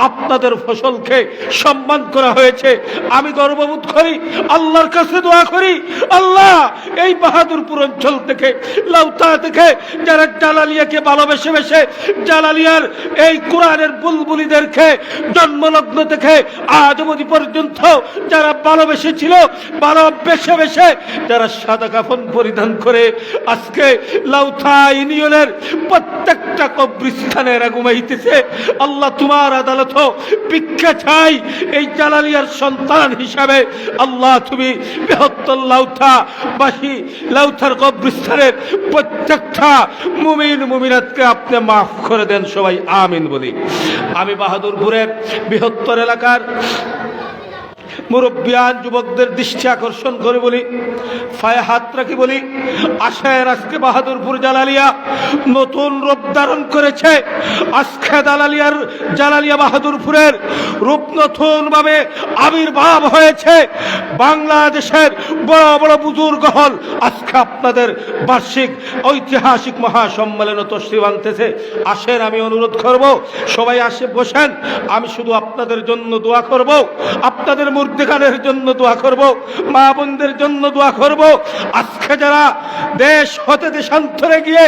আপনাদের ফসলকে সম্মান করা হয়েছে। আমি গর্ববোধ করি, আল্লাহর কাছে দোয়া করি, আল্লাহ এই বাহাদুরপুর অঞ্চল থেকে, লাউতা থেকে যারা জালালিয়াকে ভালোবেসে বেসে জালালিয়ার এই কোরআনের বুলবুলিদেরকে জন্মলগ্ন থেকে আজ অবধি পর্যন্ত যারা ভালোবেসেছিল, ভালোবেসে বেসে যারা সাদা কাফন পরিধান করে আজকে লাউথা ইউনিয়নের প্রত্যেকটা কবরস্থানে এরা ঘুমাইতেছে, আল্লাহ তোমার আদালত ভিক্ষা চাই এই জালালিয়ার সন্তান হিসাবে। আল্লাহ তুমি বৃহত্তর লাউথাবাসী, লাউথার কবরস্থানের প্রত্যেকটা মুমিন মুমিনাতকে আপনি মাফ করে দেন, সবাই আমিন বলি। আমি বাহাদুরপুরের বৃহত্তর এলাকার মুরব্বিয়ান যুবকদের দৃষ্টি আকর্ষণ করে বলি, পায়ে হাত রাখি বলি, আসেন, আজকে বাহাদুরপুর জালালিয়া নতুন রূপ ধারণ করেছে। আজকে জালালিয়া বাহাদুরপুরের রূপ নতুনভাবে আবির্ভাব হয়েছে। বাংলাদেশের বড় বড় বুজুর্গ হল আজকে আপনাদের বার্ষিক ঐতিহাসিক মহাসম্মেলনে তশরিফ আনতেছে। আসেন, আমি অনুরোধ করব, সবাই আসে, বসেন। আমি শুধু আপনাদের জন্য দোয়া করব, আপনাদের মুর্দেগানের জন্য দোয়া করব, মা বোনদের জন্য দোয়া করব। আজকে যারা দেশ হতে দেশান্তরে গিয়ে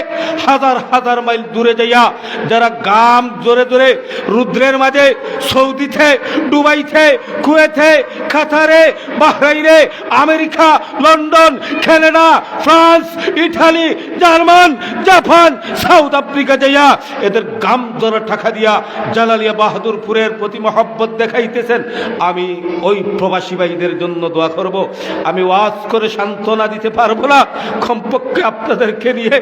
হাজার হাজার মাইল দূরে যাইয়া যারা গাম জোরে জোরে রুদ্রের মাঝে সৌদিতে, দুবাইতে, কুয়েতে, কাতারে, বাহরাইনে, America, London, Canada, France, Italy, German, Japan, South Africa যাইয়া এদের গাম জোরে টাকা দিয়া জালালিয়া বাহাদুরপুরের প্রতি মহব্বত দেখাইতেছেন। আমি ওই প্রবাসী ভাইদের জন্য দোয়া করব। আমি ওয়াজ করে সান্ত্বনা দিতে পারবো না, কমপক্ষে আপনাদেরকে নিয়ে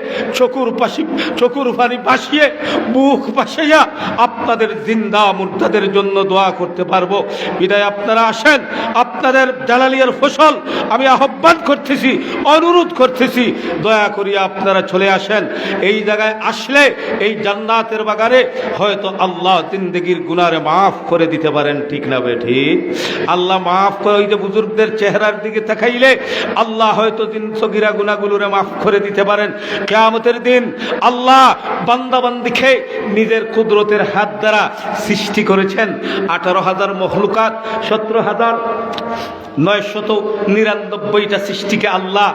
চকুর পানি ভাসিয়ে, বুক ভাসাইয়া আপনাদের জিন্দা মুর্দাদের জন্য দোয়া করতে পারবো। বিদায় আপনারা আসেন, আপনাদের জালালিয়ার ফসল আমি আহ্বান করতেছি, অনুরোধ করতেছি, দয়া করিয়া আপনারা চলে আসেন। এই জায়গায় আসলে এই জান্নাতের বাগানে হয়তো আল্লাহ জিন্দেগির গুনারে মাফ করে দিতে পারেন, ঠিক না বে ঠিক? আল্লাহ মাফ করে, ওই যে বুজুর্গদের চেহারার দিকে তাকাইলে আল্লাহ হয়তো সগীরা গুনাহগুলোরে মাফ করে দিতে পারেন। কিয়ামতের দিন আল্লাহ বান্দা বান্দিকে নিজের কুদরতের হাত দ্বারা সৃষ্টি করেছেন। 18,000 মখলুকাত, 17,999টা সৃষ্টিকে আল্লাহ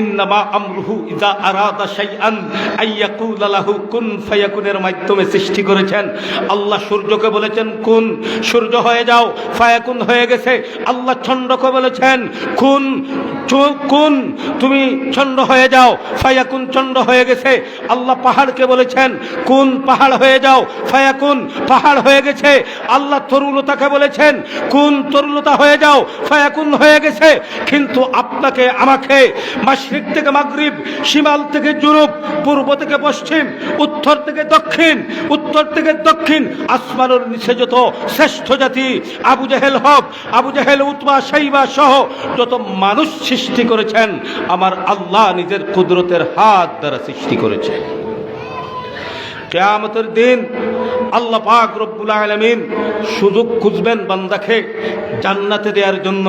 ইন্নামা আমরুহু ইযা আরাদা শাইআন আইয়াকুলা লাহু কুন ফায়াকুনের মাধ্যমে সৃষ্টি করেছেন। আল্লাহ সূর্যকে বলেছেন কুন, সূর্য হয়ে যাও, ফায়াকুন হয়ে গেছে। আল্লাহ চন্দ্রকে বলেছেন কুন, কুন তুমি চন্দ্র হয়ে যাও, ফায়াকুন চন্দ্র হয়ে গেছে। আল্লাহ পাহাড়কে বলেছেন কুন, পাহাড় হয়ে যাও, ফায়াকুন পাহাড় হয়ে গেছে। আল্লাহ তরুলতাকে বলেছেন কুন, তরুলতা হয়ে যাও, ফায়াকুন হয়ে গেছে। কিন্তু আপনাকে আমাকে মাশরিক থেকে মাগরিব, শিমাল থেকে জুনুব, পূর্ব থেকে পশ্চিম, উত্তর থেকে দক্ষিণ, উত্তর থেকে দক্ষিণ, আসমানের নিচে যত শ্রেষ্ঠ জাতি আবু জাহেল হক, আবু জাহেল, উতবা, শাইবা সহ যত মানুষ সৃষ্টি করেছেন আমার আল্লাহ নিজের কুদরতের হাত দ্বারা সৃষ্টি করেছে। কিয়ামতের দিন আল্লাহ পাক রব্বুল আলামিন সুযোগ খুঁজবেন বান্দাকে জান্নাতে দেওয়ার জন্য।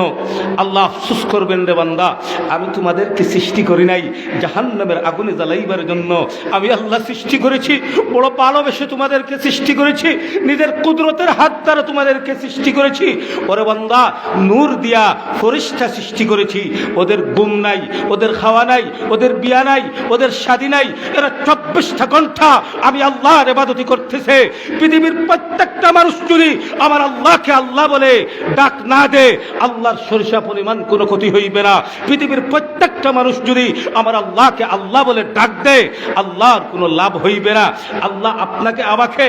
আল্লাহ আফসোস করবেন, রে বান্দা, আমি তোমাদেরকে সৃষ্টি করি নাই জাহান্নামের আগুনে জ্বালাইবার জন্য। আমি আল্লাহ সৃষ্টি করেছি, বড় ভালোবেসে তোমাদেরকে সৃষ্টি করেছি, নিজের কুদরতের হাত দ্বারা তোমাদেরকে সৃষ্টি করেছি। ওরে বান্দা, নূর দিয়া ফেরেশতা সৃষ্টি করেছি। ওদের ঘুম নাই, ওদের খাওয়া নাই, ওদের বিয়া নাই, ওদের শাদী নাই। এরা 24টা ঘন্টা আমি আল্লাহর ইবাদত করতেছে। পৃথিবীর প্রত্যেকটা মানুষ যদি আমার আল্লাহকে আল্লাহ বলে ডাক না দে, আল্লাহর সরিষা পরিমাণ কোনো ক্ষতি হইবে না। পৃথিবীর প্রত্যেকটা মানুষ যদি আমার আল্লাহকে আল্লাহ বলে ডাক দে, আল্লাহর কোনো লাভ হইবে না। আল্লাহ আপনাকে আমাকে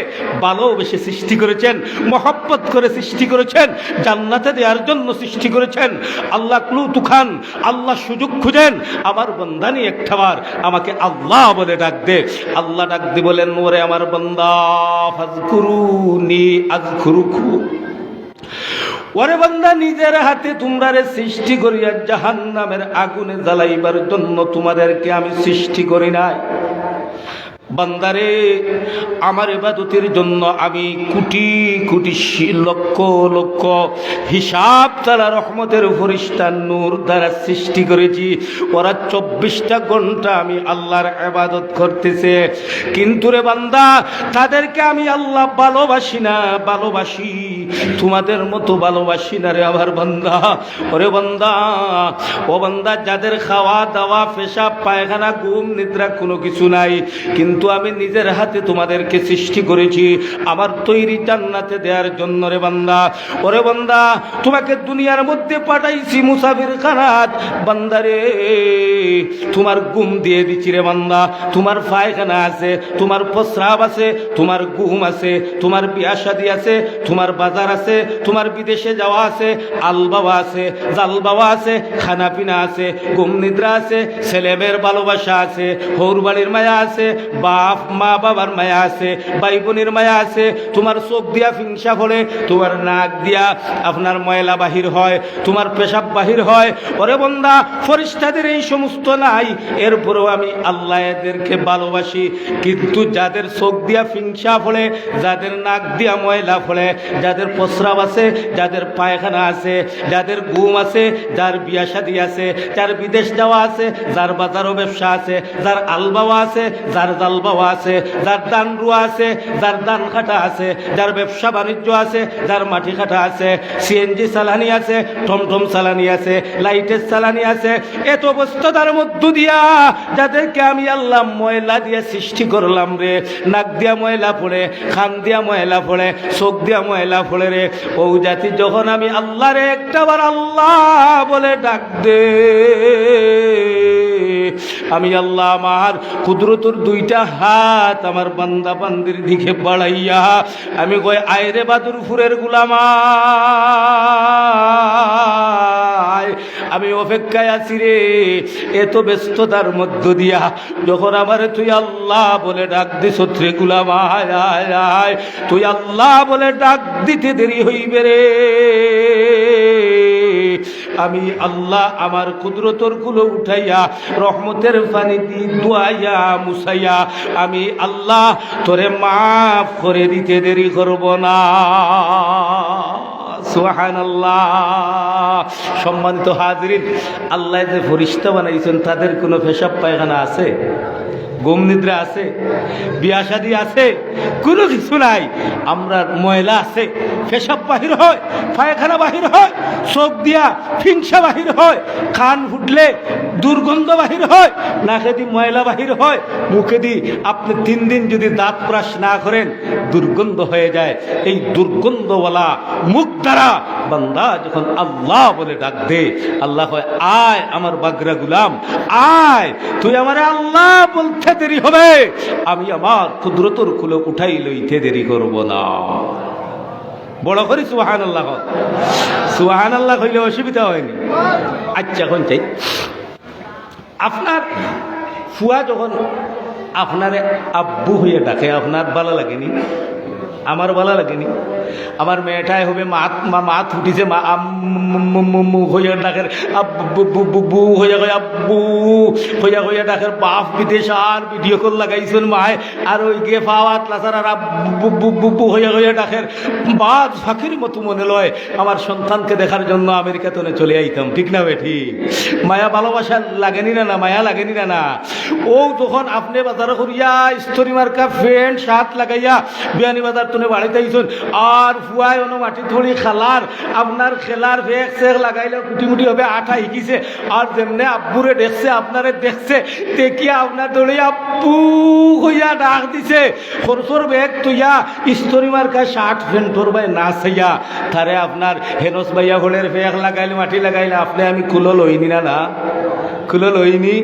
ভালোবেসে সৃষ্টি করেছেন, মহব্বত করে সৃষ্টি করেছেন, জান্নাতে দেওয়ার জন্য সৃষ্টি করেছেন। আল্লাহ ক্লু তুখান, আল্লাহ সুযোগ খুঁজেন, আমার বান্দানি একটাবার আমাকে আল্লাহ বলে ডাক দে। আল্লাহ ডাক দি বলেন, ওরে আমার বান্দা, ফাজকুরুনি আযকুরুকু। ওরে বান্দা, নিজের হাতে তোমরারে সৃষ্টি করিয়া জাহান্নামের আগুনে জ্বালাইবার জন্য তোমাদেরকে আমি সৃষ্টি করি নাই। বান্দারে, আমার ইবাদতের জন্য আমি কোটি কোটি লক্ষ লক্ষ হিসাব তারা রহমতের ফেরেশতা নূর দ্বারা সৃষ্টি করেছি। ওরা 24টা ঘন্টা আমি আল্লাহর ইবাদত করতেছে। কিন্তু রে বান্দা, তাদেরকে আমি আল্লাহ ভালোবাসি না, ভালোবাসি তোমাদের মতো ভালোবাসি না রে আমার বান্দা। ওরে বান্দা, ও বান্দা, যাদের খাওয়া দাওয়া পেশাব পায়খানা ঘুম নিদ্রা কোনো কিছু নাই, কিন্তু আমি নিজের হাতে তোমাদেরকে সৃষ্টি করেছি আমার তৈরি জান্নাতে দেওয়ার জন্য রে বান্দা। ওরে বান্দা, তোমাকে দুনিয়ার মধ্যে পাঠাইছি মুসাফির খানাত। বান্দারে, তোমার ঘুম দিয়ে দিচ্ছি রে বান্দা। তোমার পায়খানা আছে, তোমার প্রস্রাব আছে, তোমার ঘুম আছে, তোমার বিয়া শাদী আছে, তোমার বাজার আছে, তোমার বিদেশে যাওয়া আছে, আল বাবা আছে, জাল বাবা আছে, খানা পিনা আছে, ঘুম নিদ্রা আছে, ছেলে মেয়ের ভালোবাসা আছে, হৌর বাড়ির মায়া আছে, বাপ মা বাবার মায়া আছে, ভাই বোনের মায়া আছে। তোমার চোখ দিয়া ফিংসা ফলে, তোমার নাক দিয়া আপনার ময়লা বাহির হয়, তোমার পেশাব বাহির হয়। ওরে বান্দা, ফেরেশতাদের এই সমস্ত নাই, এরপরেও আমি আল্লাহ এদেরকে ভালোবাসি। কিন্তু যাদের চোখ দিয়া ফিংসা ফলে, যাদের নাক দিয়া ময়লা ফলে, যাদের প্রস্রাব আছে, যাদের পায়খানা আছে, যাদের ঘুম আছে, যার বিয়া শাদী আছে, যার বিদেশ যাওয়া আছে, যার বাজারও ব্যবসা আছে, যার আলবাওয়া আছে, যার জালবাওয়া আছে, যার দান রুয়া আছে, যার দান কাটা আছে, যার ব্যবসা বাণিজ্য আছে, যার মাটি কাটা আছে, সিএনজি চালানি আছে, টমটম চালানি আছে, লাইটের চালানি আছে, এত ব্যস্ততার মধ্য দিয়া যাদেরকে আমি আল্লাহ ময়লা দিয়ে সৃষ্টি করলাম রে, নাক দিয়া ময়লা পড়ে, খান দিয়া ময়লা পড়ে, চোখ দিয়া ময়লা পড়ে রে, ও জাতি যখন আমি আল্লাহ রে একটাবার আল্লাহ বলে ডাক দে, আমি আল্লাহ আমার কুদরতুর দুইটা হাত আমার বান্দা বান্দির দিকে বাড়াইয়া আমি কই, আয়রে বাদুরপুরের গুলামা, আমি অপেক্ষায় আছি রে। এত ব্যস্ততার মধ্য দিয়া যখন আমারে তুই আল্লাহ বলে ডাক দিস রে গুলামা, তুই আল্লাহ বলে ডাক দিতে দেরি হইবে রে। আমি আল্লাহ আমার কুদরতর গুলো উঠাইয়া রহমতের পানি দি দুয়াইয়া মুসাইয়া আমি আল্লাহ তোরে মাফ করে দিতে দেরি করব না। সুবহানাল্লাহ। সম্মানিত হাজিরিন, আল্লাহ যে ফেরেশতা বানাইছেন তাদের কোনো পেশাব পায়খানা আছে? ঘুম নিদ্রা আছে? বিয়া শাদী আছে? কোনো কিছু নাই। আমরা ময়লা আছে, পেশাব বাহির হয়, পায়খানা বাহির হয়, চোখ দিয়া ফিংসা বাহির হয়, কান ফুটলে দুর্গন্ধ বাহির হয়, নাকে দি ময়লা বাহির হয়, মুখে দি আপনি 3 দিন যদি দাঁত ব্রাশ না করেন দুর্গন্ধ হয়ে যায়। এই দুর্গন্ধওয়ালা মুখ দ্বারা বান্দা যখন আল্লাহ বলে ডাক দে, আল্লাহ কয়, আয় আমার বাগরা গুলাম, আয়, তুই আমারে আল্লাহ বলতে দেরি হবে, আমি আমার কুদরতর কুলো উঠাই লইতে দেরি করব না। বড় করি সুবহানাল্লাহ। সুবহানাল্লাহ কইলে অসুবিধা হয়নি? আচ্ছা, এখন চাই আপনার ফুয়া যখন আপনারে আব্বু হইয়া ডাকে, আপনার ভালো লাগেনি? আমার ভালো লাগেনি? আমার মেয়েটাই হবে মাত উঠিছে, মা আম্মু হইয়া ডাকের, আব্বু হইয়া কয় আব্বু হইয়া হইয়া ডাকের, বাপ বিদেশ আর ভিডিও কল লাগাইছেন মায়, আর ওই গে পাওয়াত লাসার আর আব্বু হইয়া হইয়া ডাকের। বাদ ফাঁকির মতো মনে লয় আমার সন্তানকে দেখার জন্য আমেরিকাতে চলে আইতাম, ঠিক না বেঠি? মায়া ভালোবাসা লাগেনি না? না মায়া লাগেনি না? ও তখন আপনি বাজারে করিয়া স্তরি মার্কা ফ্যান্ট শার্ট লাগাইয়া বিয়ানি বাজার তুমি বাড়িতে আইসুন আর ফুয়াই অন্য মাটি থড়ি খালার আপনার খেলার ফেক সেক লাগাইলে কুটিমুটি হবে আঠা শিকিছে আর যেমনে আব্বুরে দেখছে আপনারে দেখছে দেখিয়া আপনার দৌড়ে আব্বু হইয়া ডাক দিছে খরচর ব্যাগ তুইয়া স্তরি মার্কা শার্ট প্যান্টর ভাই না চাইয়া তারে আপনার হেনস ভাইয়া ঘোড়ের ফেক লাগাইলে মাটি লাগাইলে আপনি আমি খুলো লইনি না খুলো লইনি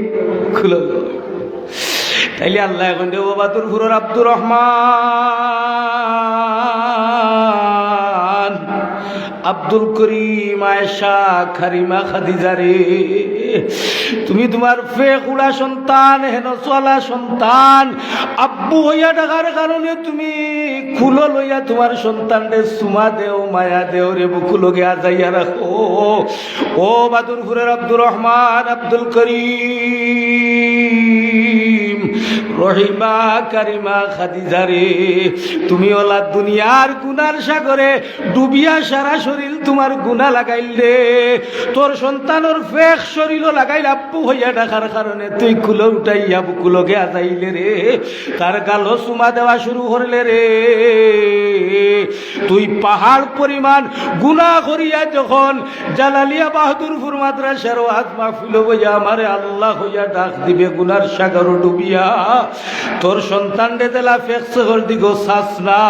খুলো তাইলে আল্লাহ এখন দেব বাহাদুর ফুরর আব্দুর রহমান আব্দুল করিম আয়েশা খারিমা খাদিজা রে তুমি তোমার ফেকুড়া সন্তান হেনসওয়ালা সন্তান আব্বু হইয়া ডাকার কারণে তুমি খুলো লইয়া তোমার সন্তানরে সুমা দেও মায়া দেও রে বুকুলো গিয়া যাইয়া রাখো ও বাদুরপুরের আব্দুর রহমান আব্দুল করিম রহিমা কারিমা খাদিজা রে তুমি ওলা দুনিয়ার গুনার সাগরে ডুবিয়া সারা শরীর তোমার গুনা লাগাইলে তোর সন্তানের ফেক শরীর লাগাইলে আব্বু হইয়া ডাকার কারণে তুই কুলো উঠাইয়া বুকুলোকে আজাইলে রে তার গালো চুমা দেওয়া শুরু করলে রে তুই পাহাড় পরিমাণ গুনাহ করিয়া যখন জালালিয়া বাহাদুরপুর মাদ্রাসার ওয়াজ মাহফিল হইয়া আমারে আল্লাহ হইয়া ডাক দিবে গুনার সাগর ডুবিয়া তোর সন্তান রে দেলা ফেক শহর দিগো চাস না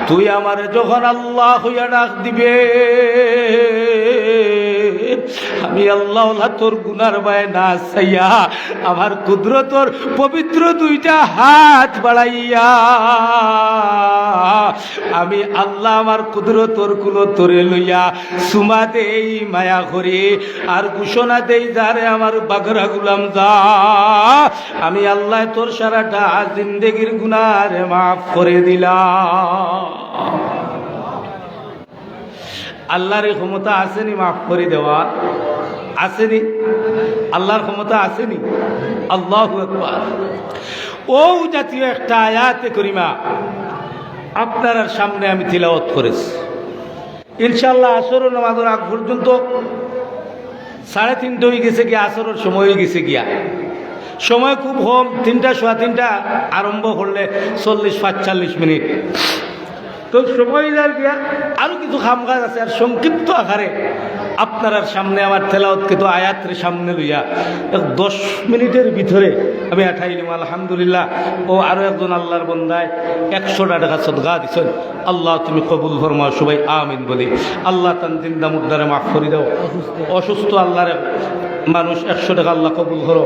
তুই আমারে যখন আল্লাহ হইয়া ডাক দিবে আমি আল্লাহ তোর গুনার বায় না চাইয়া আমার কুদরতর পবিত্র দুইটা হাত বাড়াইয়া আমি আল্লাহ আমার কুদরতর কুলো তোরে লইয়া সুমা দেই মায়া করি আর ঘোষণা দেই যারে আমার বাগরা গুলাম যা আমি আল্লাহ তোর সারাটা জিন্দেগির গুনারে মাফ করে দিলাম। আল্লাহর ক্ষমতা আসেনি মাফ করে দেওয়া আসেনি আল্লাহর ক্ষমতা আসেনি আল্লাহু আকবার ও জাতীয় একটা আয়াতে করিমা আপনার সামনে আমি তিলাওয়াত করেছি ইনশাআল্লাহ আসর নামাজের আগ পর্যন্ত 3:30 হয়ে গেছে গিয়া আসরের সময় হয়ে গেছে গিয়া সময় খুব কম 3টা সোয়া 3টা আরম্ভ করলে 40-45 মিনিট তো সময় যার গিয়া আরো কিছু কাজ আছে আর সংক্ষিপ্ত আকারে আপনার সামনে আমার তেলাওয়াতকে তো আয়াতের সামনে লইয়া 10 মিনিটের ভিতরে আমি আঠাইলাম আলহামদুলিল্লাহ ও আরো একজন আল্লাহর বান্দায় 100 টাকা সদকা দিছেন আল্লাহ তুমি কবুল ফরমাও সবাই আমিন বলি আল্লাহ তান জিন্দা মুর্দারে মাফ করে দাও অসুস্থ আল্লাহর মানুষ 100 টাকা আল্লাহ কবুল করো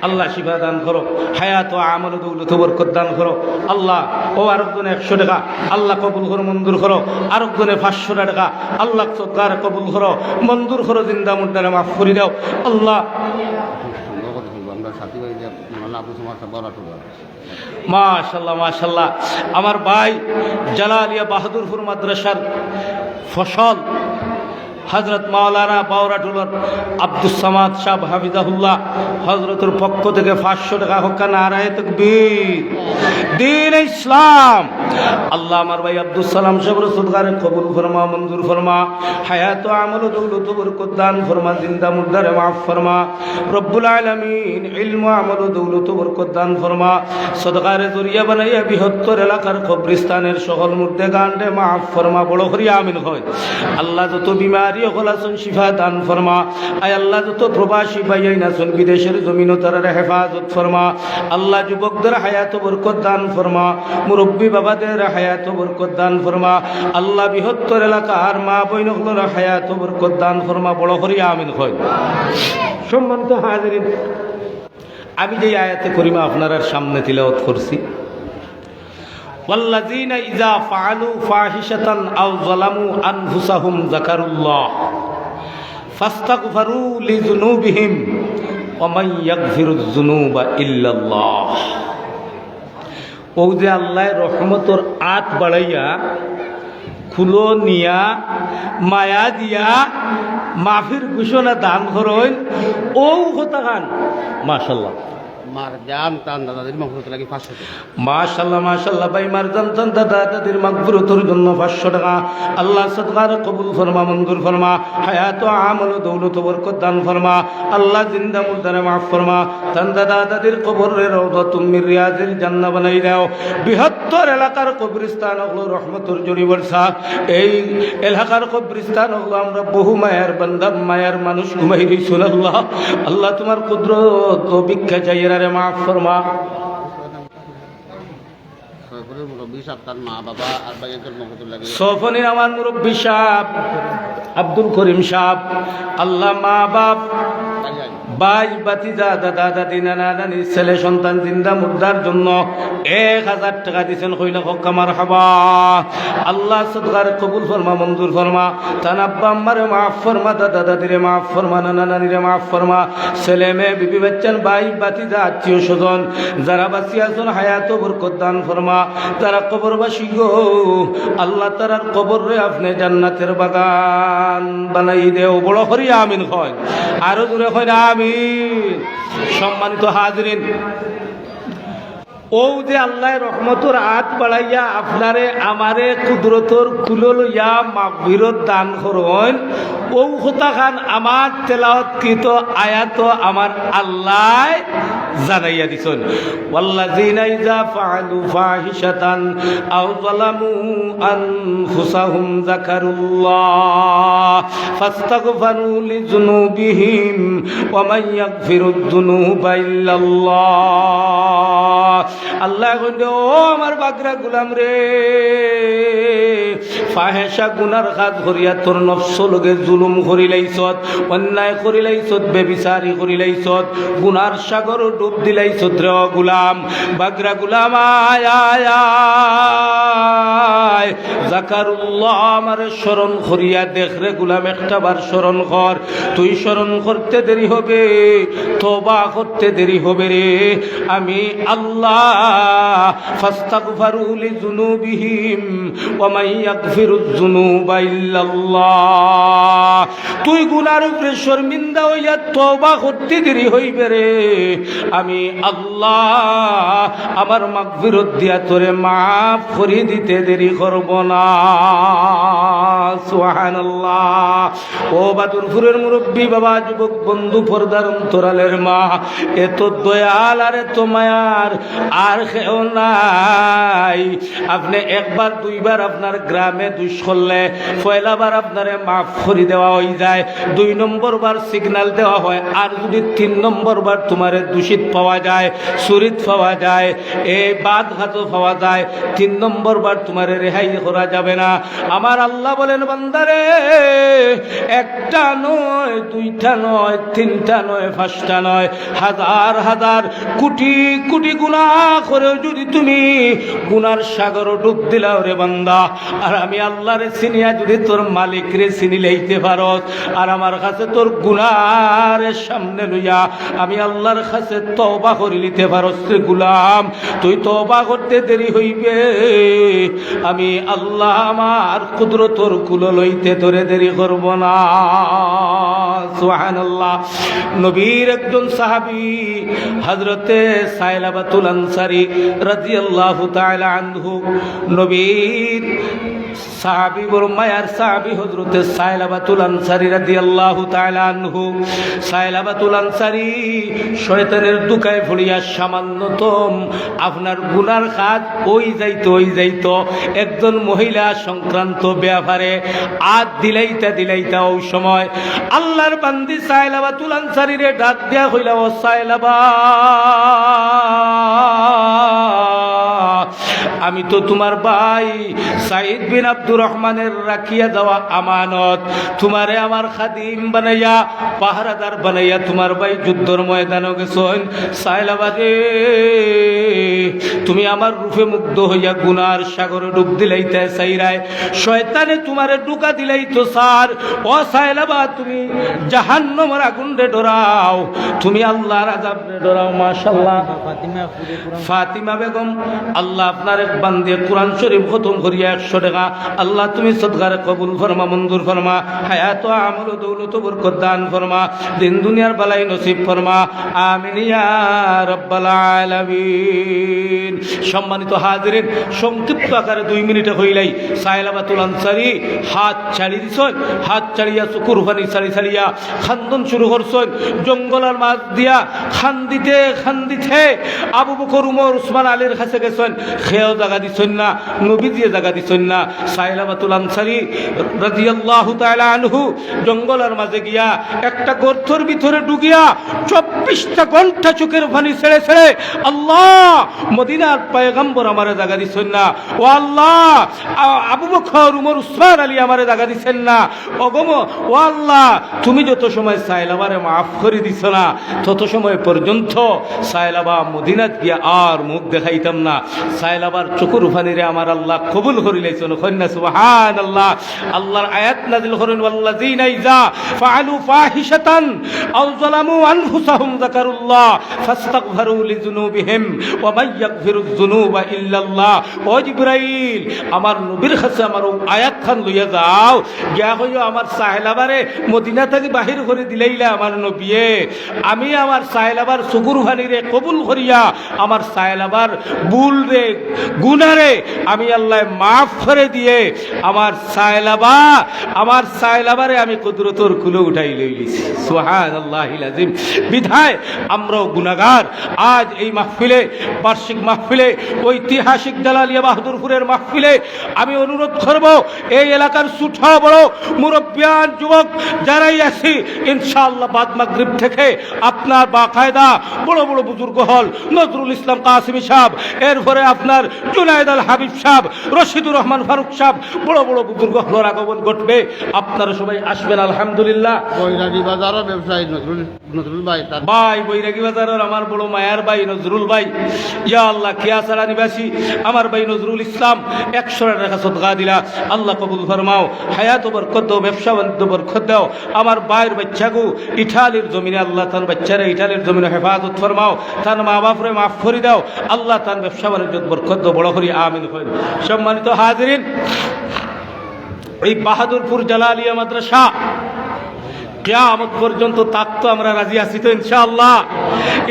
আল্লাহ শিফা দান করো হায়াত ও আমল দৌলত বরকত দান করো আল্লাহ ও আরেকজনে 100 টাকা আল্লাহ কবুল করো মঞ্জুর করো আরেকজনে 500 টাকা আল্লাহ সদকার কবুল করো মঞ্জুর করো জিন্দা মুর্দারে মাফ করে দাও আল্লাহ মাশাআল্লাহ মাশাআল্লাহ আমার ভাই জালালিয়া বাহাদুরপুর মাদ্রাসার ফসল হজরত মাওলানা বাউরাটুলার আব্দুস সামাদ সাহেব হাফিজাহুল্লাহ হজরতের পক্ষ থেকে 500 টাকা হক্কা নারায়ে তাকবীর দ্বীন ইসলাম আল্লাহ আমার ভাই আব্দুস সালাম সাহেবের সদকারে কবুল ফরমা মঞ্জুর ফরমা হায়াত ও আমল ও দৌলত বরকত দান ফরমা জিন্দা মুর্দারে মাফ ফরমা রব্বুল আলামিন ইলম ও আমল ও দৌলত বরকত দান ফরমা সদকারে জরিয়া বানাইয়া বৃহত্তর এলাকার কবরস্থানের সকল মুর্দে গান্ডে মাফ ফরমা বড় করিয়া আমিন হয় আল্লাহ যত বিমার শিফা দান ফরমা আয় আল্লাহ যত প্রবাসী ভাইয়াই নাচন বিদেশের জমিন তারা হেফাজত ফরমা আল্লাহ যুবকদের হায়াত বরকত দান ফরমা মুরব্বী বাবাদের হায়াত বরকত দান ফরমা আল্লাহ বৃহত্তর এলাকার মা বইনগুলোর হায়াত বরকত দান ফরমা বড় করিয়া আমিন হয় সম্মানিত হাজিরিন আমি যে আয়াতে করিমা আপনার সামনে তিলাওয়াত করছি والذين إذا فعلوا فاحشة أو ظلموا أنفسهم ذكروا الله فاستغفروا لذنوبهم ومن يغفر الذنوب إلا الله ও যে আল্লাহ রহমতর আত বাড়াইয়া খুলো নিয়া মায়া দিয়া মাফির ঘোষণা দান করেন ও কথা খান মাশাআল্লাহ মারজান তান দাদাদের মাগফিরাত লাগি 500 টাকা। মাশাআল্লাহ মাশাআল্লাহ ভাই মারজান তান দাদা দাদির মাগফিরাতের জন্য 500 টাকা। আল্লাহ সদকার কবুল ফরমা, মঞ্জুর ফরমা, হায়াত ও আমল ও দৌলত ও বরকত দান ফরমা। আল্লাহ জিন্দা মুর্দারে মাফ ফরমা। তান দাদা দাদির কবরের রওজাতুম মির রিয়াজিল জান্নাহ বানাই দাও। বৃহত্তর এলাকার কবরস্থান হলো রহমতের জড়ি বর্ষা। এই এলাকার কবরস্থান হলো আমরা বহু মায়ার বান্দা, মায়ার মানুষ ঘুমাই রইছুন। আল্লাহ আল্লাহ তোমার কুদরত ও ভিক্ষা চাইয়ারে মাফ ফরমা। সয়ফুলের মুরব্বী সাহেব তার মা বাবা আর ভাইয়ের মাগফিরাত লাগি। সফনের আমার মুরব্বী সাহেব আব্দুল করিম সাহেব, আল্লাহ মা বাপ ভাই বাতিজা দাদা দাদি নানা নানি ছেলে সন্তান জিন্দা মুর্দার জন্য 1000 টাকা দিয়েছেন। কইলা হক মারহাবা। আল্লাহ সদকার কবুল ফরমা, মঞ্জুর ফরমা। তান আব্বা আম্মারে মাফ ফরমা, দাদা দাদিরে মাফ ফরমা, নানা নানিরে মাফ ফরমা। ছেলে মেয়ে বিবি বাচ্চান ভাই বাতিজা আত্মীয় স্বজন যারা বাঁচি আছেন হায়াত ও বরকত দান ফরমা। যারা কবরবাসী গো আল্লাহ তারার কবরে আপনি জান্নাতের বাগান বানাই দেও। বড় করি আমিন হয়, আরো দূরে হয় না আমিন। সম্মানিত হাজরিন, ও যে আল্লাহ রহমতর হাত বাড়াইয়া আপনারে আমারে কুদরতর কুলো লইয়া মাগফিরাত দান করুন, ও কথা খান আমার তেলাওয়াতকৃত আয়াত আমার আল্লাহ জানাইয়া দিছেন। ওয়াল্লাযিনা ইযা ফাআলু ফাহিশাতান আও যালামু আনফুসাহুম যাকারুল্লাহ ফাস্তাগফিরু লিযুনুবিহিম ওয়া মান ইয়াগফিরুয যুনুবা ইল্লাল্লাহ। আল্লাহ কইলো ও আমার বাগরা গোলাম রে, ফাহেশা গুনার কাজ করিয়া তোর নফস লগে জুলুম করি লাইছত, অন্যায় করি লাইছত, বেবিচারি করি লাইছত, গুনার সাগর ডুব দিলাইছত রে গোলাম। বাগরা গোলাম আয় আয় আয়, যাকারুল্লাহ আমার স্মরণ করিয়া দেখ রে গোলাম, একটা বার স্মরণ কর। তুই স্মরণ করতে দেরি হবে, তওবা করতে দেরি হবে রে। আমি আল্লাহ ফাস্তাগফিরু লিযুনুবিহিম ওয়া মান ইয়াগফিরুয যুনুবা ইল্লাল্লাহ। তুই গুনার উপরে শর্মিন্দা হইয়া তওবা করতে দেরি হইবে রে, আমি আল্লাহ আমার মাগফিরাত দিয়া তোরে মাফ করে দিতে দেরি করব না। সুবহানাল্লাহ। ও বাদুরপুরের মুরব্বী বাবা, যুবক বন্ধু, পর্দার অন্তরালের মা, এত দয়াল আর এত মায়ার আর কেউ নাই। আপনি একবার দুইবার আপনার গ্রামে দুষ করলে পয়লাবার আপনারে মাফ করে দেওয়া হয়ে যায়, 2 নম্বর বার সিগন্যাল দেওয়া হয়। আর যদি 3 নম্বর বার তোমারে দূষিত পাওয়া যায়, চুরিত পাওয়া যায়, এই বাদ ঘাত পাওয়া যায়, 3 নম্বর বার তোমারে রেহাই করা যাবে না। আমার আল্লাহ বলেন বান্দারে, একটা নয়, 2টা নয়, 3টা নয়, 5টা নয়, হাজার হাজার কোটি কোটি গুনাহ করে যদি তুমি গুনার সাগর ডুব দিলাও রে বান্দা, আর আমি আল্লাহরে চিনিয়া যদি তোর মালিক রে চিনি লইতে পারস, আর আমার কাছে তোর গুনার সামনে লইয়া আমি আল্লাহর কাছে তওবা করে নিতে পারস রে গোলাম, তুই তওবা করতে দেরি হইবে, আমি আল্লাহ আমার কুদরতর কুলো লইতে তোরে দেরি করব না। সুবহানাল্লাহ। নবীর একজন সাহাবী হযরতে সাইলাবাতুল আনসারী রাদিয়াল্লাহু তাআলা আনহু, নবীর সাহাবী বড় মায়ার সাহাবী হযরতে সাইলাবাতুল আনসারী রাদিয়াল্লাহু তাআলা আনহু। সাইলাবাতুল আনসারী শয়তানের দুকায় পড়িয়া সামান্যতম আপনার গুনার কাজ ওই যাইতো একজন মহিলা সংক্রান্ত ব্যাপারে আদ দিলাইতা ওই সময় আল্লাহর বান্দি সাইলাবাতুল আনসারীরে ডাক দিয়া কইলা, ও সাইলাবা, আমি তো তোমার ভাই সাইদ বিন আব্দুর রহমানের রাখিয়া দেওয়া আমানত, তোমারে আমার খাদিম বানাইয়া পাহারাদার বানাইয়া তোমার ভাই যুদ্ধর ময়দানে গেছেন। সাইলাবা রে, তুমি আমার রূপে মুগ্ধ হইয়া গুনার সাগরে ডুব দিলাইতে চাইরায়, শয়তানে তোমারে ডুকা দিলাইতো স্যার। ও সাইলাবা, তুমি জাহান্নামের আগুনে ডরাও, তুমি আল্লাহর আযাবে ডরাও। মাশাআল্লাহ। ফাতিমা বেগম, আল্লাহ আপনারে জবান দিয়ে কোরআন শরীফ খতম করিয়া 100 টাকা আল্লাহ তুমি সদকারে কবুল ফরমা, মঞ্জুর ফরমা, হায়াত ও আমল ও দৌলত বরকত দান ফরমা, দিন দুনিয়ার বালাই নসিব ফরমা, আমিন ইয়া রাব্বাল আলামিন। সম্মানিত হাজিরিন, সংক্ষিপ্ত আকারে 2 মিনিটে হইলাই সাহেলাবাতুল আনসারী হাত ছাড়ি দিছেন, হাত ছাড়িয়া চকুর পানি ছাড়ি ছাড়িয়া খান্দন শুরু করছেন। জঙ্গলের মাছ দিয়া খান্দিতে খান্দিতে আবু বকর, উমর, উসমান, আলীর কাছে গেছেন, খেয়েও জায়গা দিছেন না, নবীজিয়ে জায়গা দিছেন না। সাহেলাবাতুল আনসারী রাদিয়াল্লাহু তাআলা আনহু জঙ্গলের মাঝে গিয়া একটা গর্তের ভিতরে ঢুকিয়া 24টা ঘন্টা চোখের পানি ছেড়ে ছেড়ে, আল্লাহ মদিনার পয়গম্বর আমারে জায়গা দিছেন না, ও আল্লাহ আবু বকর, উমর, উসমান, আলী আমারে জায়গা দিছেন না, ওগম ও আল্লাহ তুমি যত সময় সাহেলাবারে মাফ করে দিছ না তত সময় পর্যন্ত সাহেলাবা মদিনাত গিয়া আর মুখ দেখাইতাম না। সাহেলাবার চকুর পানিরে আমার আল্লাহ কবুল করিলাইছেন। কন্যা সুবহানাল্লাহ। আল্লাহর আয়াত নাযিল করেন, ওয়াল্লাযীনা ইযা ফাআলু ফাহিশাতান আও যালামু আনফুসাহুম যাকারুল্লাহ ফাস্তাগফিরু লিযুনুবিহিম ওয়া মান ইয়াগফিরুয যুনুবা ইল্লাল্লাহ। ও জিবরাইল, আমার নবীর কাছে আমার আয়াত খান লইয়া যাও, গিয়া হইও আমার সাহেলাবারে মদিনা থেকে বাহির করে দিলাইলা আমার নবীয়ে, আমি আমার সাহেলাবার চকুর পানিরে কবুল করিয়া আমার সাহেলাবার ভুল রে গুনারে আমি আল্লাহ মাফ করে দিয়ে আমার সাহেলাবারে আমি কুদরতর কুলে উঠাই লইলিছি। সুবহানাল্লাহিল আযীম। বিধায় আমরাও গুনাহগার। আজ এই মাহফিলে, বার্ষিক মাহফিলে, ঐতিহাসিক জালালিয়া বাহাদুরপুরের মাহফিলে আমি অনুরোধ করব, এই এলাকার ছোট বড় মুরব্বিয়ান যুবক যারাই আছি, ইনশাআল্লাহ বাদ মাগরিব থেকে আপনার বাকায়দা বড় বড় বুজুর্গ হল, নজরুল ইসলাম কাসিমি সাহেব, এরপরে আপনার জুনায়েদ আল হাবিব সাহেব, রশিদুর রহমান ফারুক সাহেব, বড় বড় বুজুর্গ হলর আগমন ঘটবে। আপনারা সবাই আসবেন আলহামদুলিল্লাহ। বৈরাগী বাজারের ব্যবসায়ী নজরুল ভাই, ভাই বৈরাগী বাজারের আমার বড় মায়ার ভাই নজরুল ভাই, ইয়া আল্লাহ কিয়াসারা নিবাসী আমার ভাই নজরুল ইসলাম 100 টাকা সদকা দিলা, আল্লাহ কবুল ফরমাও, হায়াত বরকত দাও, ব্যবসা বাণিজ্য বরকত দাও। আমার ভাইয়ের বাচ্চাগু ইটালির জমিনে আল্লাহ তার বাচ্চারা ইটালির জমিনে হেফাজত ফরমাও, তার মা বাপরে মাফ করে দাও, আল্লাহ তার ব্যবসা বাণিজ্য বরকত দাও, বড় করি আমিন। সম্মানিত হাজিরিন, এই বাহাদুরপুর জালালিয়া মাদ্রাসা কিয়ামত পর্যন্ত থাকতো, আমরা রাজি আছি তো ইনশাআল্লাহ।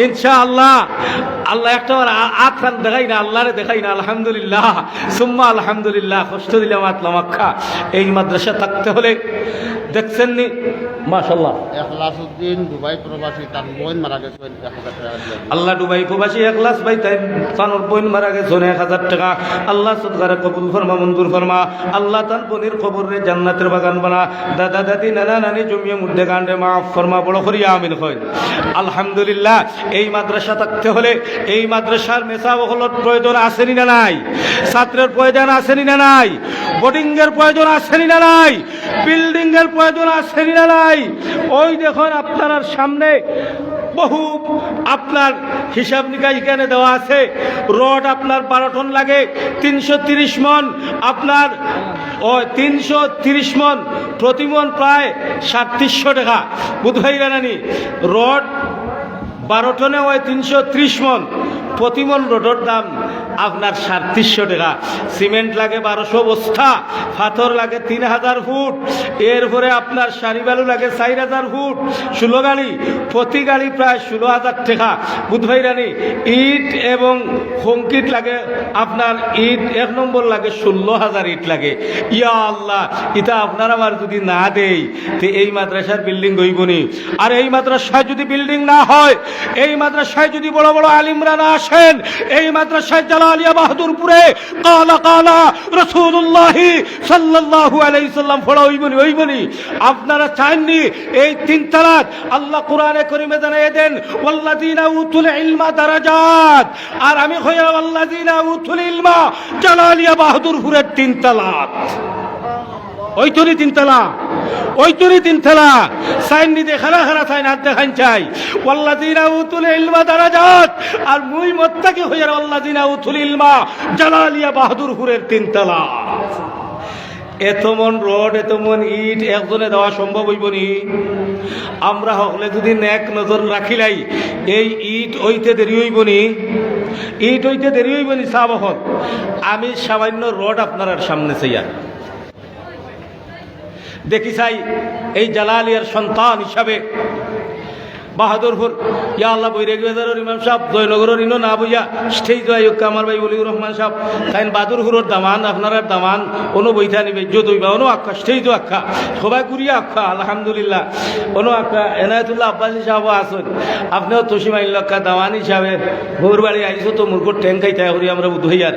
ইনশাআল্লাহ। আল্লাহ একটা আখান দেখাই না, আল্লাহরে দেখাই না, আলহামদুলিল্লাহ সুম্মা আলহামদুলিল্লাহ। কষ্ট দিলাম আতলামাক্ষা। এই মাদ্রাসা থাকতে হলে দেখছেন নি মাশাআল্লাহ, এখলাসউদ্দিন দুবাই প্রবাসী, তার বোন মারা গেছে 1000 টাকা। আল্লাহ দুবাই প্রবাসী এখলাস ভাই তাই তার বোন মারা গেছে 1000 টাকা, আল্লাহ সদকারে কবুল ফরমা, মঞ্জুর ফরমা, আল্লাহ তার বোনের কবরে জান্নাতের বাগান বানা, দাদা দাদি নানা নানি জমিয়ে মুর্দে গান্ডে মাফ ফরমা, বড় করি আমিন। হয় আলহামদুলিল্লাহ। এই মাদ্রাসা থাকতে হলে এই মাদ্রাসার মেসাব হলর প্রয়োজন আসেনি না নাই, ছাত্রের প্রয়োজন আসেনি না নাই, বোর্ডিং এর প্রয়োজন আসেনি না নাই, বিল্ডিং এর প্রয়োজন আসেনি না নাই। ওই দেখুন আপনার সামনে বহু আপনার হিসাব নিকাশ এখানে দেওয়া আছে। রড আপনার 12 টন লাগে, 330 মন, আপনার 330 মন, প্রতি মন প্রায় 3700 টাকা। বুধভাইরা নানি রড 12 টনে হয় 330 মন, প্রতি মন রোডের দাম আপনার 3700 টাকা। সিমেন্ট লাগে 1200 বস্তা, পাথর লাগে 3000 ফুট, এরপরে আপনার সারি বালু লাগে 4000 ফুট, 16 গাড়ি, প্রতি গাড়ি প্রায় 16000 টাকা। বুধভাই রানী ইট এবং কংক্রিট লাগে আপনার, ইট 1 নম্বর লাগে 16000 ইট লাগে। ইয়া আল্লাহ, এটা আপনার আমার যদি না দেই তো এই মাদ্রাসার বিল্ডিং হইবনি। আর এই মাদ্রাসায় যদি বিল্ডিং না হয়, এই মাদ্রাসায় যদি বড় বড় আলিমরা না আসেন, এই মাদ্রাসায় জালালিয়া বাহাদুরপুরে কালা কালা রাসূলুল্লাহ সাল্লাল্লাহু আলাইহি সাল্লাম পড়া হইবনি। আপনারা চাননি এই 3 তালাত আল্লাহ কোরআনে কারীমে জানিয়ে দেন, ওয়াল্লাযিনা উতুল ইলমা দারাজাত। আর আমি কইয়া ওয়াল্লাযিনা উতুল ইলমা জালালিয়া বাহাদুরপুরের 3 তালাত, ওইতরি 3 তালাত, ওইতরি 3 তালাত। সাইন নি দেখানা খানা সাইন হাত দেখান চাই, ওয়াল্লাযিনা উতুল ইলমা দারাজাত। আর মুই মুত্তাকি হইয়া ওয়াল্লাযিনা উতুল ইলমা জালালিয়া বাহাদুরপুরের 3 তালাত। এত মন রড, এত মন ইট একজনে দেওয়া সম্ভব হইবনি? আমরা হকলে যদি নেক নজর রাখিলাই, এই ইট হইতে দেরি হইবনি? ইট হইতে দেরি হইবনি? সাহাবহল আমি সামান্য রড আপনার সামনে চাইয়া দেখি চাই এই জালালিয়ার সন্তান হিসাবে বাহাদুরপুর ইয়া আল্লাহ বৈরাগী বাজারের ইমাম সাহেব জয়নগরের ইনো না বুঝা স্টেজ জয় আমার ভাই অলিউর রহমান সাহেব তাই বাহাদুরপুরের দামান আপনার দামান অনু বৈঠা নিবে যদইবা অনু আখ্যা স্টেজ আখ্যা সবাই কুড়িয়া আখ্যা আলহামদুলিল্লাহ অনু আখ্যা এনায়তুল্লাহ আব্বাসী সাহেব আসুন আপনিও তসিম আইল্লাখ্যা দামান হিসাবে ভোর বাড়ি আইসো তো মুরগোর ট্যাং খাইতে করি আমরা বুধইয়ার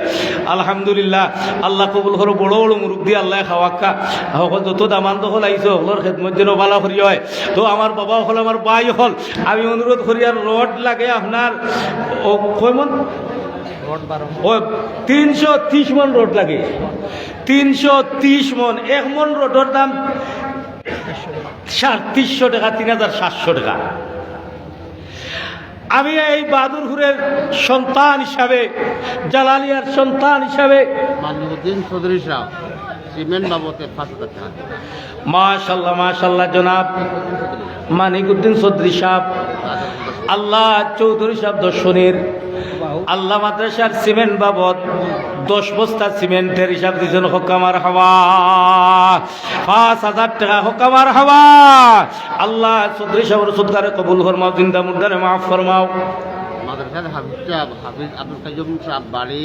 আলহামদুলিল্লাহ আল্লাহ কবুল করো বড় বড় মুরগ দিয়ে আল্লাহ খাওয়াক্কা সকল যত দামান দখল আইসো সকলের খেদমত যেন বালা করি হয় তো আমার বাবা হল আমার বাই হল আমি অনুরোধ করি আর রড লাগে আপনার ও কয়মন ও 330 মন রড লাগে 330 মন 1 মন রডের দাম 350 টাকা 3700 টাকা আমি এই বাহাদুরপুরের সন্তান হিসাবে জালালিয়ার সন্তান হিসাবে মানিকুদ্দিন চৌধুরী সাহেব সিমেন্ট বাবদে 5,000 টাকা মাশাল্লাহ মাশাল্লাহ জনাব মানিকুদ্দিন চৌধুরী সাহেব আল্লাহ চৌধুরী সাহেব দর্শনের আল্লাহ মাদ্রাসার সিমেন্ট বাবদ 10 বস্তা সিমেন্টের হিসাব দিয়েছেন হকামার হাওয়া 5,000 টাকা হকামার হাওয়া আল্লাহ চৌধুরী সাহেবের সদকারে কবুল ফরমাও জিন্দা মুর্দারে মাফ ফরমাও মাদ্রাসার হাফিজ আব্দুল কাইয়ুম সাহেব বাড়ি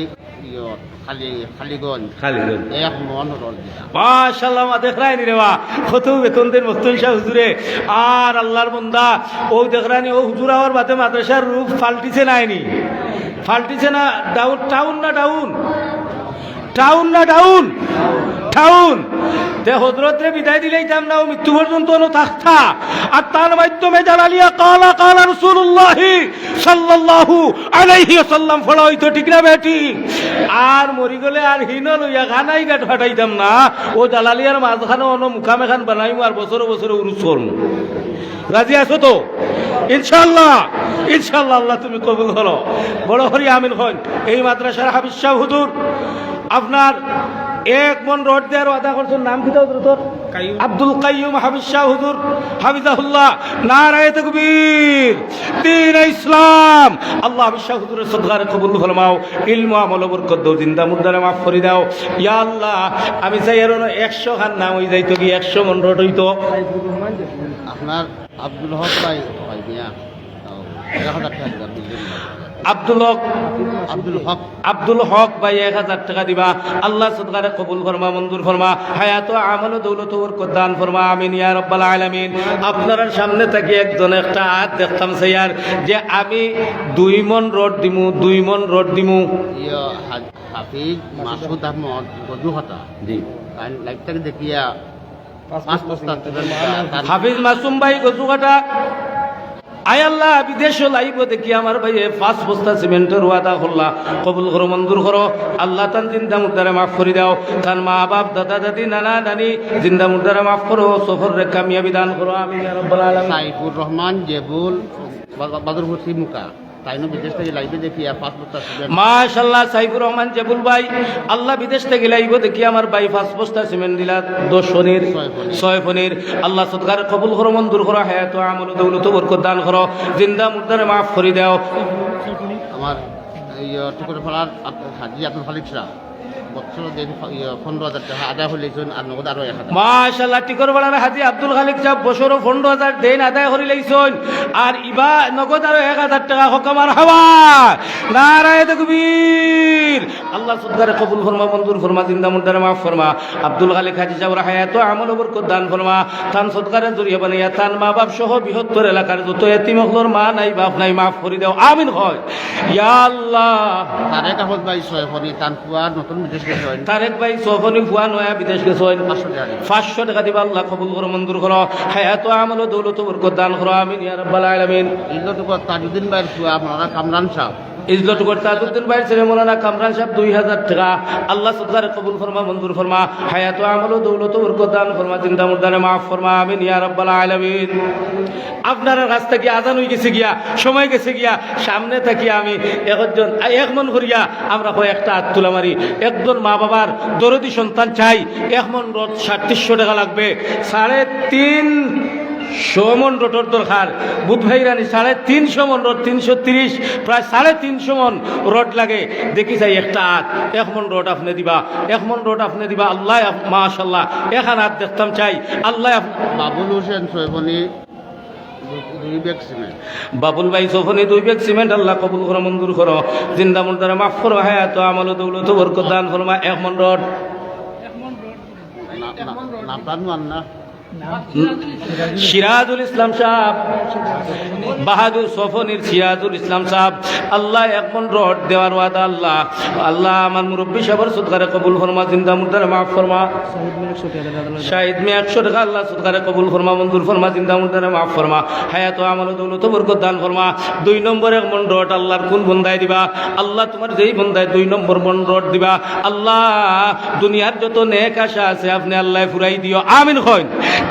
খালিগঞ্জ 1 মন রড দিলাম মাশাআল্লাহ মা দেখরানি রে বা কত বেতন দেন মস্তুন শাহ হুজুরে আর আল্লাহর বান্দা ও দেখরানি ও হুজুর আওয়ার বাতে মাদ্রাসার রূপ ফাল্টিছে নাইনি ফাল্টিছে না ডাউন টাউন না ডাউন টাউন না ডাউন টাউন তে হযরতরে বিদায় দিলেইতাম না ও মৃত্যু পর্যন্ত থাকতা আর তার মাধ্যমে জালালিয়া কালা কালা রাসূলুল্লাহ সাল্লাল্লাহু আলাইহি ওয়াসাল্লাম ফলো হইতো ঠিক না বেটি আর মরি গেলে আর হিন লইয়া খানাই গাট ফাটাইতাম না ও জালালিয়ার মাঝখানে অন মুখামে খান বানাইম আর বছরে বছরে উরুস করম রাজি আছো তো ইনশাআল্লাহ ইনশাআল্লাহ আল্লাহ তুমি কবুল করো বড় হরি আমিন হন এই মাদ্রাসার হাফিজ সাহেব হুজুর আপনার 1 মন রড দেওয়ার ওয়াদা করছেন নাম কি দাও তোর আব্দুল কাইয়ুম হাফিজ শাহ হুজুর হাফিজাহুল্লাহ নারায়ে তাকবীর দ্বীন ইসলাম আল্লাহ হাফিজ শাহ হুজুরের সদকারে কবুল ফরমাও ইলম আমল বরকত দাও জিন্দা মুর্দারে মাফ করে দাও ইয়া আল্লাহ আমি চাই আর 100 খান নাম হই যাইতো কি 100 মন রড হইতো আপনার আব্দুল হক ভাই মিয়া 1000 টাকা দিবেন আব্দুল হক ভাই 1000 টাকা দিবা আল্লাহ সদকারে কবুল ফরমা মঞ্জুর ফরমা হায়াত আমল দৌলত বরকত দান ফরমা আমিন ইয়া রাব্বাল আলামিন আপনার সামনে থেকে একজন একটা হাত দেখতাম স্যার যে আমি 2 মন রড দিমু 2 মন রড দিমু ইয়া হাফিজ মাসুদ আহমদ গজুহাটা জি কারণ লাইভটাকে দেখিয়া 5 বস্তা হাফিজ মাসুম ভাই গজুহাটা আয় আল্লাহ বিদেশ লাইব দেখি আমার ভাই 5 বস্তা সিমেন্টের ওয়াদা করলা কবুল করো মঞ্জুর করো আল্লাহ তান জিন্দা মুর্দারে মাফ করে দাও তার মা বাপ দাদা দাদি নানা নানি জিন্দা মুর্দারে মাফ করো সফর রে কামিয়াবি দান করো আমিন ইয়া রাব্বাল আলামিন সাইফুর রহমান জেবুল বাদরপুর সিমুকা তাইনো বিদেশ থেকে লাইভে দেখি 5 বস্তা সিমেন্ট মাশাআল্লাহ সাইফুর রহমান জেবুল ভাই আল্লাহ বিদেশ থেকে লাইভ দেখি আমার ভাই 5 বস্তা সিমেন্ট দিলা 10 ফনির 6 ফনির আল্লাহ সদকার কবুল করো মঞ্জুর করো হায়াত আমল দৌলত বরকত দান করো জিন্দা মুর্দারে মাফ করে দাও আমার এই টুকুর ফলার হাজি আব্দুল খালিক শাহ বছর দেন 15000 টাকা আদায় হইলেছেন আর নগদ আরো 1000 মাশাআল্লাহ টিকর বলার হাজি আব্দুল খালিক সাহেব বছর 15000 দেন আদায় করিলেছেন আর ইবা নগদ আরো 1000 টাকা হকামার হাওয়া নারায়ে তাকবীর আল্লাহ সদকারে কবুল ফরমা মঞ্জুর ফরমা জিন্দা মুর্দারে মাফ ফরমা আব্দুল খালিক হাজি সাহেব হায়াত আমল বরকত দান ফরমা তান সদকারে জরিয়া বানাইয়া তান মা বাপ সহ বৃহত্তর এলাকার যত এতিম হলর মা নাই বাপ নাই মাফ করে দাও আমিন হয় ইয়া আল্লাহ তারেক আহমদ ভাই সয়ফনি তান কুয়া নতুন বিদেশ গেছেন তারেক ভাই সয়ফনি কুয়া নয়া বিদেশ গেছেন 500 টাকা দিবা আল্লাহ কবুল করো মঞ্জুর করো হায়াত আমল দৌলত বরকত দান করো আমিন ইয়া রাব্বাল আলামিন ইজ্জত কর তাজউদ্দিন ভাই কুয়া আপনারা কামরান সাহেব ইজ্জত করতে তাজউদ্দিন ভাই ছেলে মৌলানা কামরান সাহেব 2000 টাকা আল্লাহ সদকারে কবুল ফরমা মঞ্জুর ফরমা হায়াত আমল দৌলত বরকত দান ফরমা জিন্দা মুর্দারে মাফ ফরমা আমিন ইয়া রাব্বাল আলামিন আপনারা কাছ থেকে আজান হয়ে গেছে গিয়া সময় গেছে গিয়া সামনে থাকি আমি একজন এক মন করিয়া আমরা একটা হাত তুলা মারি একজন মা বাবার দরদি সন্তান চাই 1 মন রড 3700 টাকা লাগবে 3.5 100 মন রোডর দরকার বুধ ভাইরানি 350 মন রোড 330 প্রায় 350 মন রোড লাগে দেখি চাই একটা হাত 1 মন রোড আপনি দিবা 1 মন রোড আপনি দিবা আল্লাহ মাশাআল্লাহ এখান হাত দেখতাম চাই আল্লাহ বাবুল হোসেন সৈবনী 2 ব্যাগ সিমেন্ট বাবুল ভাই সোফনি 2 ব্যাগ সিমেন্ট আল্লাহ কবুল করো মঞ্জুর করো জিন্দা মুর্দারে মাফ করো হায়াত আমল দৌলত বরকত দান ফরমা 1 মন রোড না সিরাজুল ইসলাম সাহেব বাহাদুর সফনির সিরাজুল ইসলাম সাহেব আল্লাহ 1 মন রড দেওয়ার ওয়াদা আল্লাহ আল্লাহ আমার মুরব্বী সাহেবের সদকারে কবুল ফরমা জিন্দা মুর্দারে মাফ ফরমা শাহিদ মে 100 টাকা আল্লাহ সদকারে কবুল ফরমা মঞ্জুর ফরমা জিন্দা মুর্দারে মাফ ফরমা হায়াত আমল দৌলত বরকত দান ফরমা 2 নম্বর 1 মন রড আল্লাহর কোন বন্দায় দিবা আল্লাহ তোমার যেই বন্দায় 2 নম্বর মন রড দিবা আল্লাহ দুনিয়ার যত নেক আশা আছে আপনি আল্লাহ ফুরাই দিও আমিন কইন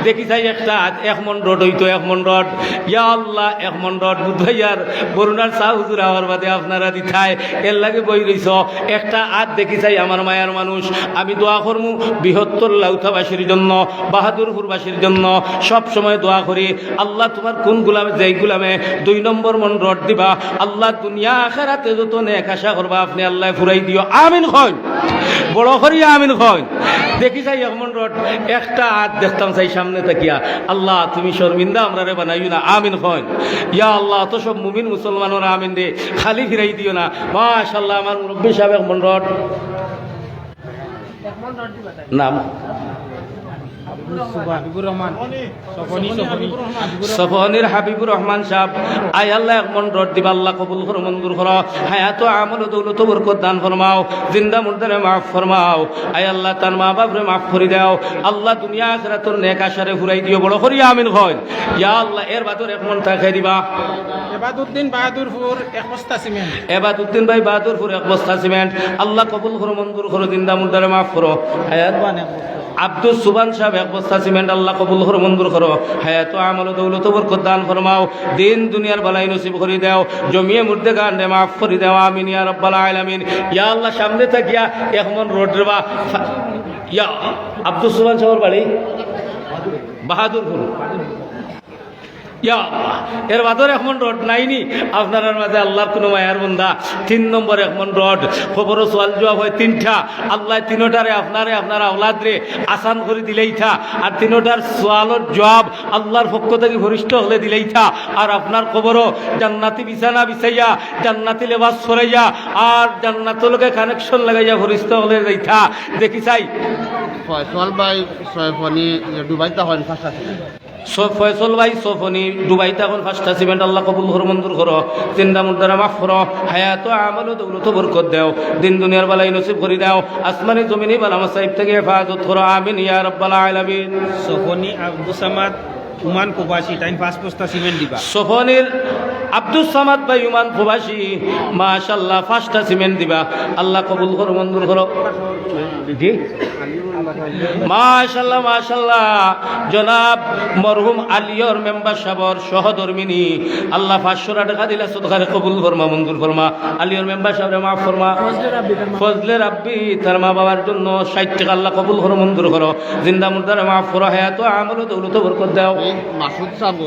দেখি চাই একটা 1 মন রড হইতো 1 মন রড ইয়া আল্লাহ 1 মন রড বুধাইয়ার বরুণার চা হুজুর হওয়ার বাদে আপনারা দিথায় এর লাগে বই রইছ একটা হাত দেখি চাই আমার মায়ার মানুষ আমি দোয়া করমু বৃহত্তর লাউথাবাসীর জন্য বাহাদুরপুরবাসীর জন্য সব সময় দোয়া করি আল্লাহ তোমার কোন গুলামে যেই গুলামে 2 নম্বর মন রড দিবা আল্লাহ দুনিয়া আখিরাতে যত নেক আশা করবা আপনি আল্লাহ ফুরাই দিও আমিন কইন বড় করি আমিন কইন দেখি চাই 1 মন রড একটা হাত দেখতাম চাই সামনে তাকিয়া আল্লাহ তুমি শর্মিন্দা আমরা রে বানাইও না আমিন কইন ইয়া আল্লাহ তো সব মুমিন মুসলমানরা আমিন দে খালি ফিরাই দিও না মাশাআল্লাহ আমার মুরব্বী সাহেব 1 মন রড নাম সফনির হাবিবুর রহমান সাহেব আয় আল্লাহ 1 মন রড দিবা আল্লাহ কবুল করো মঞ্জুর করো হায়াত আমল দৌলত বরকত দান ফরমাও জিন্দা মুর্দারে মাফ ফরমাও আয় আল্লাহ তার মা বাপরে মাফ করে দাও আল্লাহ দুনিয়া আখিরাতের নেক আশারে ফুরাই দিও বড় করি আমিন কইন ইয়া আল্লাহ এর বাদর 1 মন টাকা দিবা এবাদউদ্দিন বাহাদুরপুর 1 বস্তা সিমেন্ট এবাদউদ্দিন ভাই বাহাদুরপুর 1 বস্তা সিমেন্ট আল্লাহ কবুল করো মঞ্জুর করো জিন্দা মুর্দারে মাফ করো হায়াত আব্দুল সুবান সাহেব 1 বস্তা সিমেন্ট আল্লাহ কবুল করো মঞ্জুর করো হায়াত আমল দৌলত বরকত দান ফরমাও দিন দুনিয়ার বালাই নসিব করে দাও জমিয়ে মুর্দে গান্ডে মাফ করে দাও আমিন ইয়া রাব্বাল আলামিন ইয়া আল্লাহ সামনে থাকিয়া 1 মন রোড রেবা ইয়া আব্দুল সুবান সাহেবের বাড়ি বাহাদুরপুর ইয়া আল্লাহ এর বাদর 1 মন রড নাইনি আপনার মাঝে আল্লাহর কোনো মায়ার বন্দা 3 নম্বর 1 মন রড খবর সওয়াল জবাব হয় 3টা আল্লাহ 3টারে আপনার আওলাদ রে আসান করে দিলেই থা আর 3টার সওয়ালের জবাব আল্লাহর পক্ষ থেকে ভরিষ্ঠ হলে দিলেই থা আর আপনার খবরও জান্নাতি বিছানা বিছাইয়া জান্নাতি লেবাস ছড়াইয়া আর জান্নাতের লগে কানেকশন লাগাইয়া ভরিষ্ঠ হলে যাইতা দেখি চাই ফয়সল ভাই সৈবনী দুবাইতে হয় ফাঁসা ফয়সল ভাই সফনি দুবাইতে এখন 5টা সিমেন্ট আল্লাহ কবুল করো মঞ্জুর করো জিন্দা মুর্দারে মাফ করো হায়াত আমল দৌলত বরকত দাও দিন দুনিয়ার বালাই নসিব করে দাও আসমানি জমিনি বালা মাসাইব থেকে হেফাজত করো আমিন ইয়া রাব্বাল আলামিন সফনি আব্দুল সামাদ উমান প্রবাসী 5 বস্তা সিমেন্ট দিবা সফনির আব্দুল সামাদ ভাই উমান প্রবাসী মাশাআল্লাহ 5টা সিমেন্ট দিবা আল্লাহ কবুল করো মঞ্জুর করো জি মাশাআল্লাহ মাশাআল্লাহ জনাব মরহুম আলিয়র মেম্বার সাহেবর সহধর্মিনী আল্লাহ 500 টাকা দিলা সদকারে কবুল ফরমা মঞ্জুর ফরমা আলিয়র মেম্বার সাহেবরে মাফ ফরমা ফজলে রাব্বি তার মা বাবার জন্য 60 টাকা আল্লাহ কবুল করো মঞ্জুর করো জিন্দা মুর্দারে মাফ করো হায়াত আমল দৌলত বরকত দাও মাসুদ সাহেব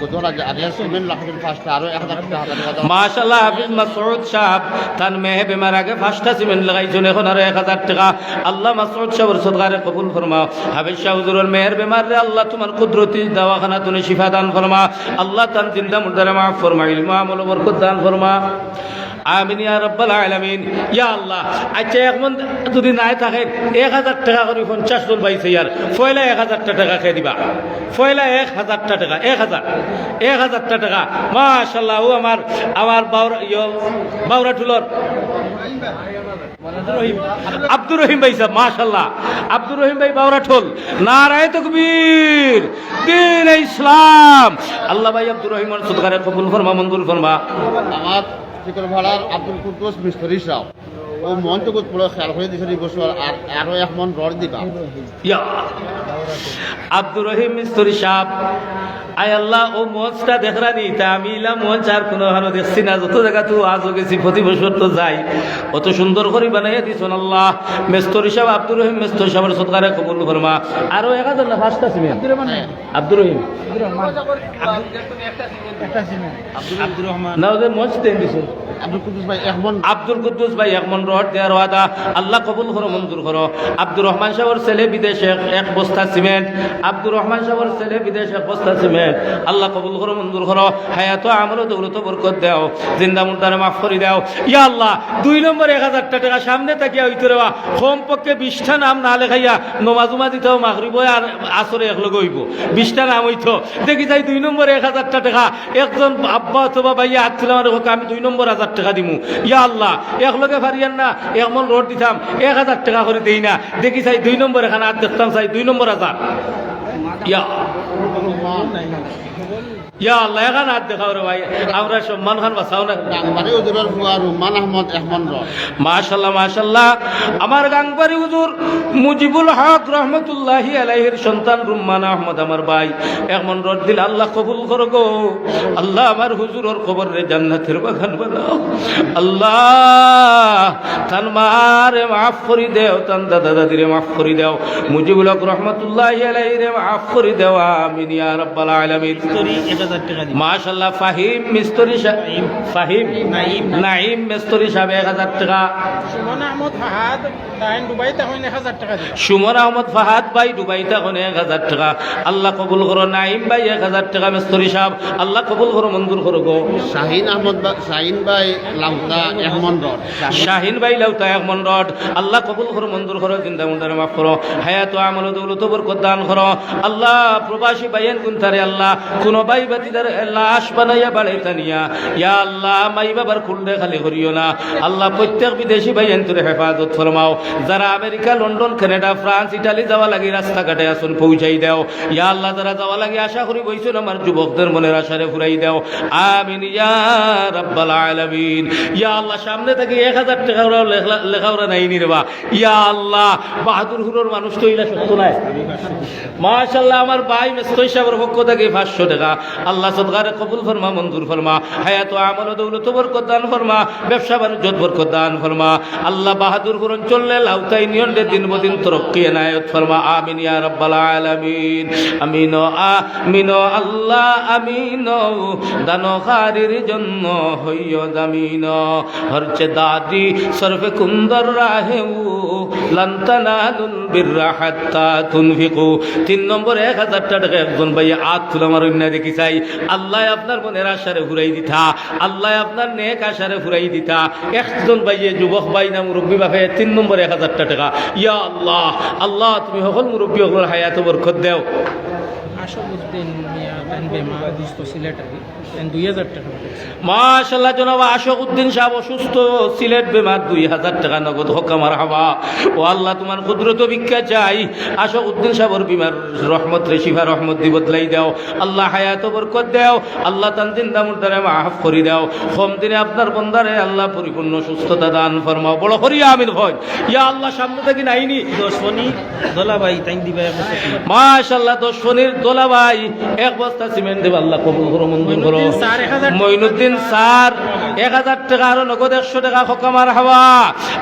গতর আগে সিমেন্ট লাখের 5টা আর 1000 টাকা মাশাআল্লাহ হাফিজ মাসউদ সাহেব তার মেয়ে বেমার আগে 5টা সিমেন্ট লাগাইছেন এখন আর 1000 টাকা আল্লাহ মাসউদ সাহেবের সদকারে কবুল ফরমা হাফিজ শাহ হুজুরের মেয়ের বেমার রে আল্লাহ তোমার কুদরতি দওয়াখানা তুমি শিফা দান ফরমা আল্লাহ তার জিন্দা মুর্দারে মাফ ফরমা ইলম আমল বরকত দান ফরমা আমিন ইয়া রাব্বাল আলামিন ইয়া আল্লাহ আচ্ছা এখন যদি নাই থাকে 1000 টাকা করে 50 জন পাইছে ইয়ার পয়লা 1000 টাকা খেয়ে দিবা পয়লা 1000 টাকা 1000 টাকা মাশাআল্লাহ ও আমার বাউরা টুলর আব্দুর রহিম ভাই সাহেব মাশাআল্লাহ আব্দুর রহিম ভাই বাউরা ঠোল নারায়ে তাকবীর দ্বীন ইসলাম আল্লাহ ভাই আব্দুর রহিমের সদকারে কবুল ফরমা মঞ্জুর ফরমা আমার ঠিকর ভাড়ার আব্দুল কুদ্দুস মিস্ত্রি সাহেব ও মঞ্চকুত পুরো খেয়াল করে দিয়েছেন এই বছর আর আরো 1 মন রড দিবা ইয়া আব্দুর রহিম মিস্ত্রি সাহেব আয় আল্লাহ ও মঞ্চটা দেখরানি তা আমি ইলাম মঞ্চ আর কোনো হানো দেখছি না, যত জায়গা তো আজও গেছি প্রতি বছর তো যাই, অত সুন্দর করে বানাইয়া দিছেন আল্লাহ। মেস্তর হিসাব আব্দুর রহিম মেস্তর সাহেবের সৎকারে কবুল ফরমা। আরো 1000 না 5টা সিমেন্ট আব্দুর রহিম আব্দুর রহমান না ওদের মঞ্চ দেন দিছেন আব্দুল কুদ্দুস ভাই এক মন আব্দুল কুদ্দুস ভাই 1 মন রড দেওয়ার ওয়াদা আল্লাহ কবুল করো মঞ্জুর করো। আব্দুর রহমান সাহেবের ছেলে বিদেশে 1 বস্তা সিমেন্ট, আব্দুর রহমান সাহেবের ছেলে বিদেশে 1 বস্তা সিমেন্ট আল্লাহ কবুল করো মঞ্জুর করো। হায়াত আমল দৌলত বরকত দাও, জিন্দা মুর্দারে মাফ করে দাও ইয়া আল্লাহ। 2 নম্বর 1000 টাকা সামনে তাকিয়া হইতে রেওয়া কমপক্ষে 20টা নাম না লেখাইয়া নমাজুমা দিতেও মাগরিব আর আসরে একলগে হইব, 20টা নাম হইতো দেখি যাই 2 নম্বর 1000 টাকা একজন আব্বা অথবা ভাইয়া হাত তুলে আমার হোক আমি 2 নম্বর 1000 টাকা দিমু ইয়া আল্লাহ। একলগে পারিয়ান না এমন রোড দিতাম 1000 টাকা করে দেই না, দেখি চাই 2 নম্বর এখানে আর দেখতাম চাই 2 নম্বর 1000 ইয়া ইয়া আল্লাহ এখানে আর দেখাও রে ভাই, আমরা সম্মান খান বাঁচাও না। গাংবাড়ি হুজুরের ফুয়া রুমান আহমদ এক মন রড মাশাল্লাহ মাশাল্লাহ। আমার গাংবাড়ি হুজুর মুজিবুল হক রহমতুল্লাহি আলাইহির সন্তান রুম্মান আহমদ আমার ভাই 1 মন রড দিল আল্লাহ কবুল করো গো আল্লাহ। আমার হুজুরের কবরে জান্নাতের বাগান বানাও আল্লাহ। তান মারে মাফ করি দেও, তান দাদা দাদিরে মাফ করি দেও, মুজিবুল হক রহমতুল্লাহি আলাইহিরে মাফ করি দেও আমিন ইয়া রাব্বাল আলামিন। 1000 টাকা দিন মাশাল্লাহ। ফাহিম মিস্তরি সাহেব, ফাহিম নাইম মিস্তরি সাহেব 1000 টাকা। সুমন আহমদ ফাহাদ তাইন দুবাইতে হইন 1000 টাকা দিন। সুমন আহমদ ফাহাদ ভাই দুবাইতে হইন 1000 টাকা আল্লাহ কবুল করো। নাইম ভাই 1000 টাকা মিস্তরি সাহেব আল্লাহ কবুল করো মঞ্জুর করো গো। শাহিন ভাই লাউতা এক মন রড শাহিন ভাই লাউতা 1 মন রড আল্লাহ কবুল করো মঞ্জুর করো, জিন্দা মুন্দারে মাফ করো, হায়াত আমল দৌলত বরকত দান করো আল্লাহ। প্রবাসী ভাইয়ের গুনতারে আল্লাহ কোন ভাই বাতিদার লাশ বানাইয়া বাড়াইতা নিয়া ইয়া আল্লাহ মাই বাবার খুললে খালি করিও না আল্লাহ। প্রত্যেক বিদেশি ভাইয়ের তোরে হেফাজত ফরমাও, যারা America London Canada France Italy যাওয়া লাগি রাস্তাঘাটে আসুন পৌঁছাই দাও ইয়া আল্লাহ। যারা যাওয়া লাগি আশা করি বইছুন আমার যুবকদের মনের আশারে ফুরাই দাও আমিন ইয়া রাব্বাল আলামিন। ইয়া আল্লাহ সামনে থেকে 1000 টাকা লেখাওরা নাই নিরবা ইয়া আল্লাহ। বাহাদুর হুরোর মানুষ তো ইলা সত্য নাই মাশাআল্লাহ। আমার ভাই মেস্তই সাহেবের পক্ষ থেকে 500 টাকা আল্লাহ সদকারে কবুল ফরমা মঞ্জুর ফরমা, হায়াত আমল দৌলত বরকত দান ফরমা, ব্যবসা বাণিজ্য বরকত দান ফরমা আল্লাহ। বাহাদুর হুরন চললে লাউতাই নিয়ন্ডে দিন বদিন তরক্কি এনায়েত ফরমা আমিন ইয়া রাব্বাল আলামিন। আমিন আমিন আল্লাহ আমিন। দানো খারির জন্য হইয় জামিন, হরচে দাদি সরফে কুন্দর রাহেউ লান্তানালুল বিররা হাত্তা তুনফিকু। 3 নম্বর 1000 টাকা একজন ভাই আত তুলে আমার অন্য দেখি চাই আল্লাহ আপনার মনের আশারে ঘুরাই দিতা আল্লাহ, আপনার নেক আশারে ঘুরাই দিতা। একজন ভাইয়ে যুবক ভাই না মুরব্বী বাপে 3 নম্বর 1000 টাকা ইয়া আল্লাহ। আল্লাহ তুমি সকল মুরব্বী সকলের হায়াত বরকত দেও। আশাবুদ্দিন মিয়া তাইন বেমার দুস্থ সিলেটারি তাইন 2000 টাকা মাশাআল্লাহ। জনাব আশাকুদ্দিন সাহেব অসুস্থ, সিলেট বেমার 2000 টাকা নগদ হক আমার হাওয়া ও আল্লাহ। তোমার কুদরত ভিক্ষা চাই আশাকুদ্দিন সাহেবের বিমার রহমত রে শিফা রহমত দি বদলাই দাও আল্লাহ, হায়াত বরকত দাও আল্লাহ। তান জিন্দা মুর্দারে মাফ করে দাও, কম দিনে আপনার বন্দারে আল্লাহ পরিপূর্ণ সুস্থতা দান ফরমাও। বড় করিয়া আমিন হয় ইয়া আল্লাহ। সামনে থেকে নাইনি 10 ফনি দোলা ভাই তাইন দিবা এক বস্তা সিমেন্ট। মাশাআল্লাহ। 10 ফনির দোলা ভাই 1 বস্তা সিমেন্ট দেব আল্লাহ কবুল করো মঞ্জুর করো। মঈনুদ্দিন স্যার 1000 টাকা আর নগদ 100 টাকা হকামার হাওয়া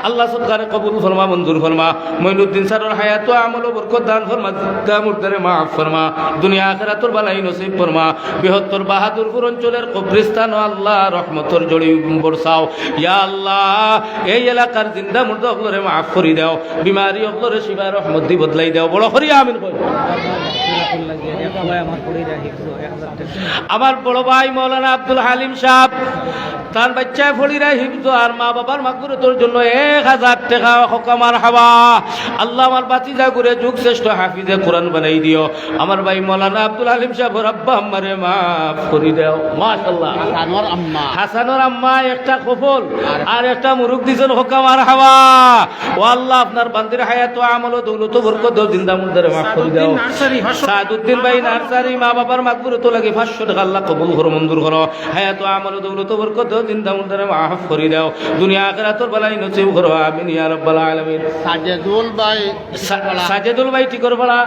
আল্লাহ সদকারে কবুল ফরমা মঞ্জুর ফরমা। মঈনুদ্দিন স্যারের হায়াত আমল বরকত দান ফরমা, জিন্দা মুর্দারে মাফ ফরমা, দুনিয়া আখিরাতুর বালাই নসিব ফরমা। বৃহত্তর বাহাদুরপুর অঞ্চলের কবরস্থান আল্লাহ রহমতর জড়ি বরসাও ইয়া আল্লাহ। এই এলাকার জিন্দা মুর্দা অগলরে মাফ করি দাও, বিমারি অগলরে শিবা রহমত দি বদলাই দাও। বড় করিয়া আমিন কই। আমার বড় ভাই মৌলানা আব্দুল হালিম সাহেব তার বাচ্চায় ফড়িরা হিফজ আর মা বাবার মাগফিরাতের জন্য 1000 টাকা হকামার হাওয়া আল্লাহ। আমার বাতিজা করে যুগ শ্রেষ্ঠ হাফিজে কোরআন বানাই দিও আমার ভাই মৌলানা আব্দুল হালিম সাহেব আব্বা আম্মারে মাফ করে দাও মাশাআল্লাহ। হাসানোর আম্মা একটা কফল আর একটা মুরুখ দিছেন হকামার হাওয়া ও আল্লাহ। আপনার বান্দির হায়াত আমল দৌলত বরকত দাও, জিন্দা মুর্দারে মাফ করে দাও। সাদুদ্দিন ভাই নার্সারি মা বাবার মাগফিরাত লাগে 500 টাকা আল্লাহ কবুল করো মঞ্জুর করো হায়াত আমল দৌলত বরকত দাও জিন্দা মুর্দারে মাফ করে দাও দুনিয়া আখিরাতের বালাই নসিব করো আমিন ইয়া রাব্বাল আলামিন সাজেদুল ভাই টিকর ভাড়া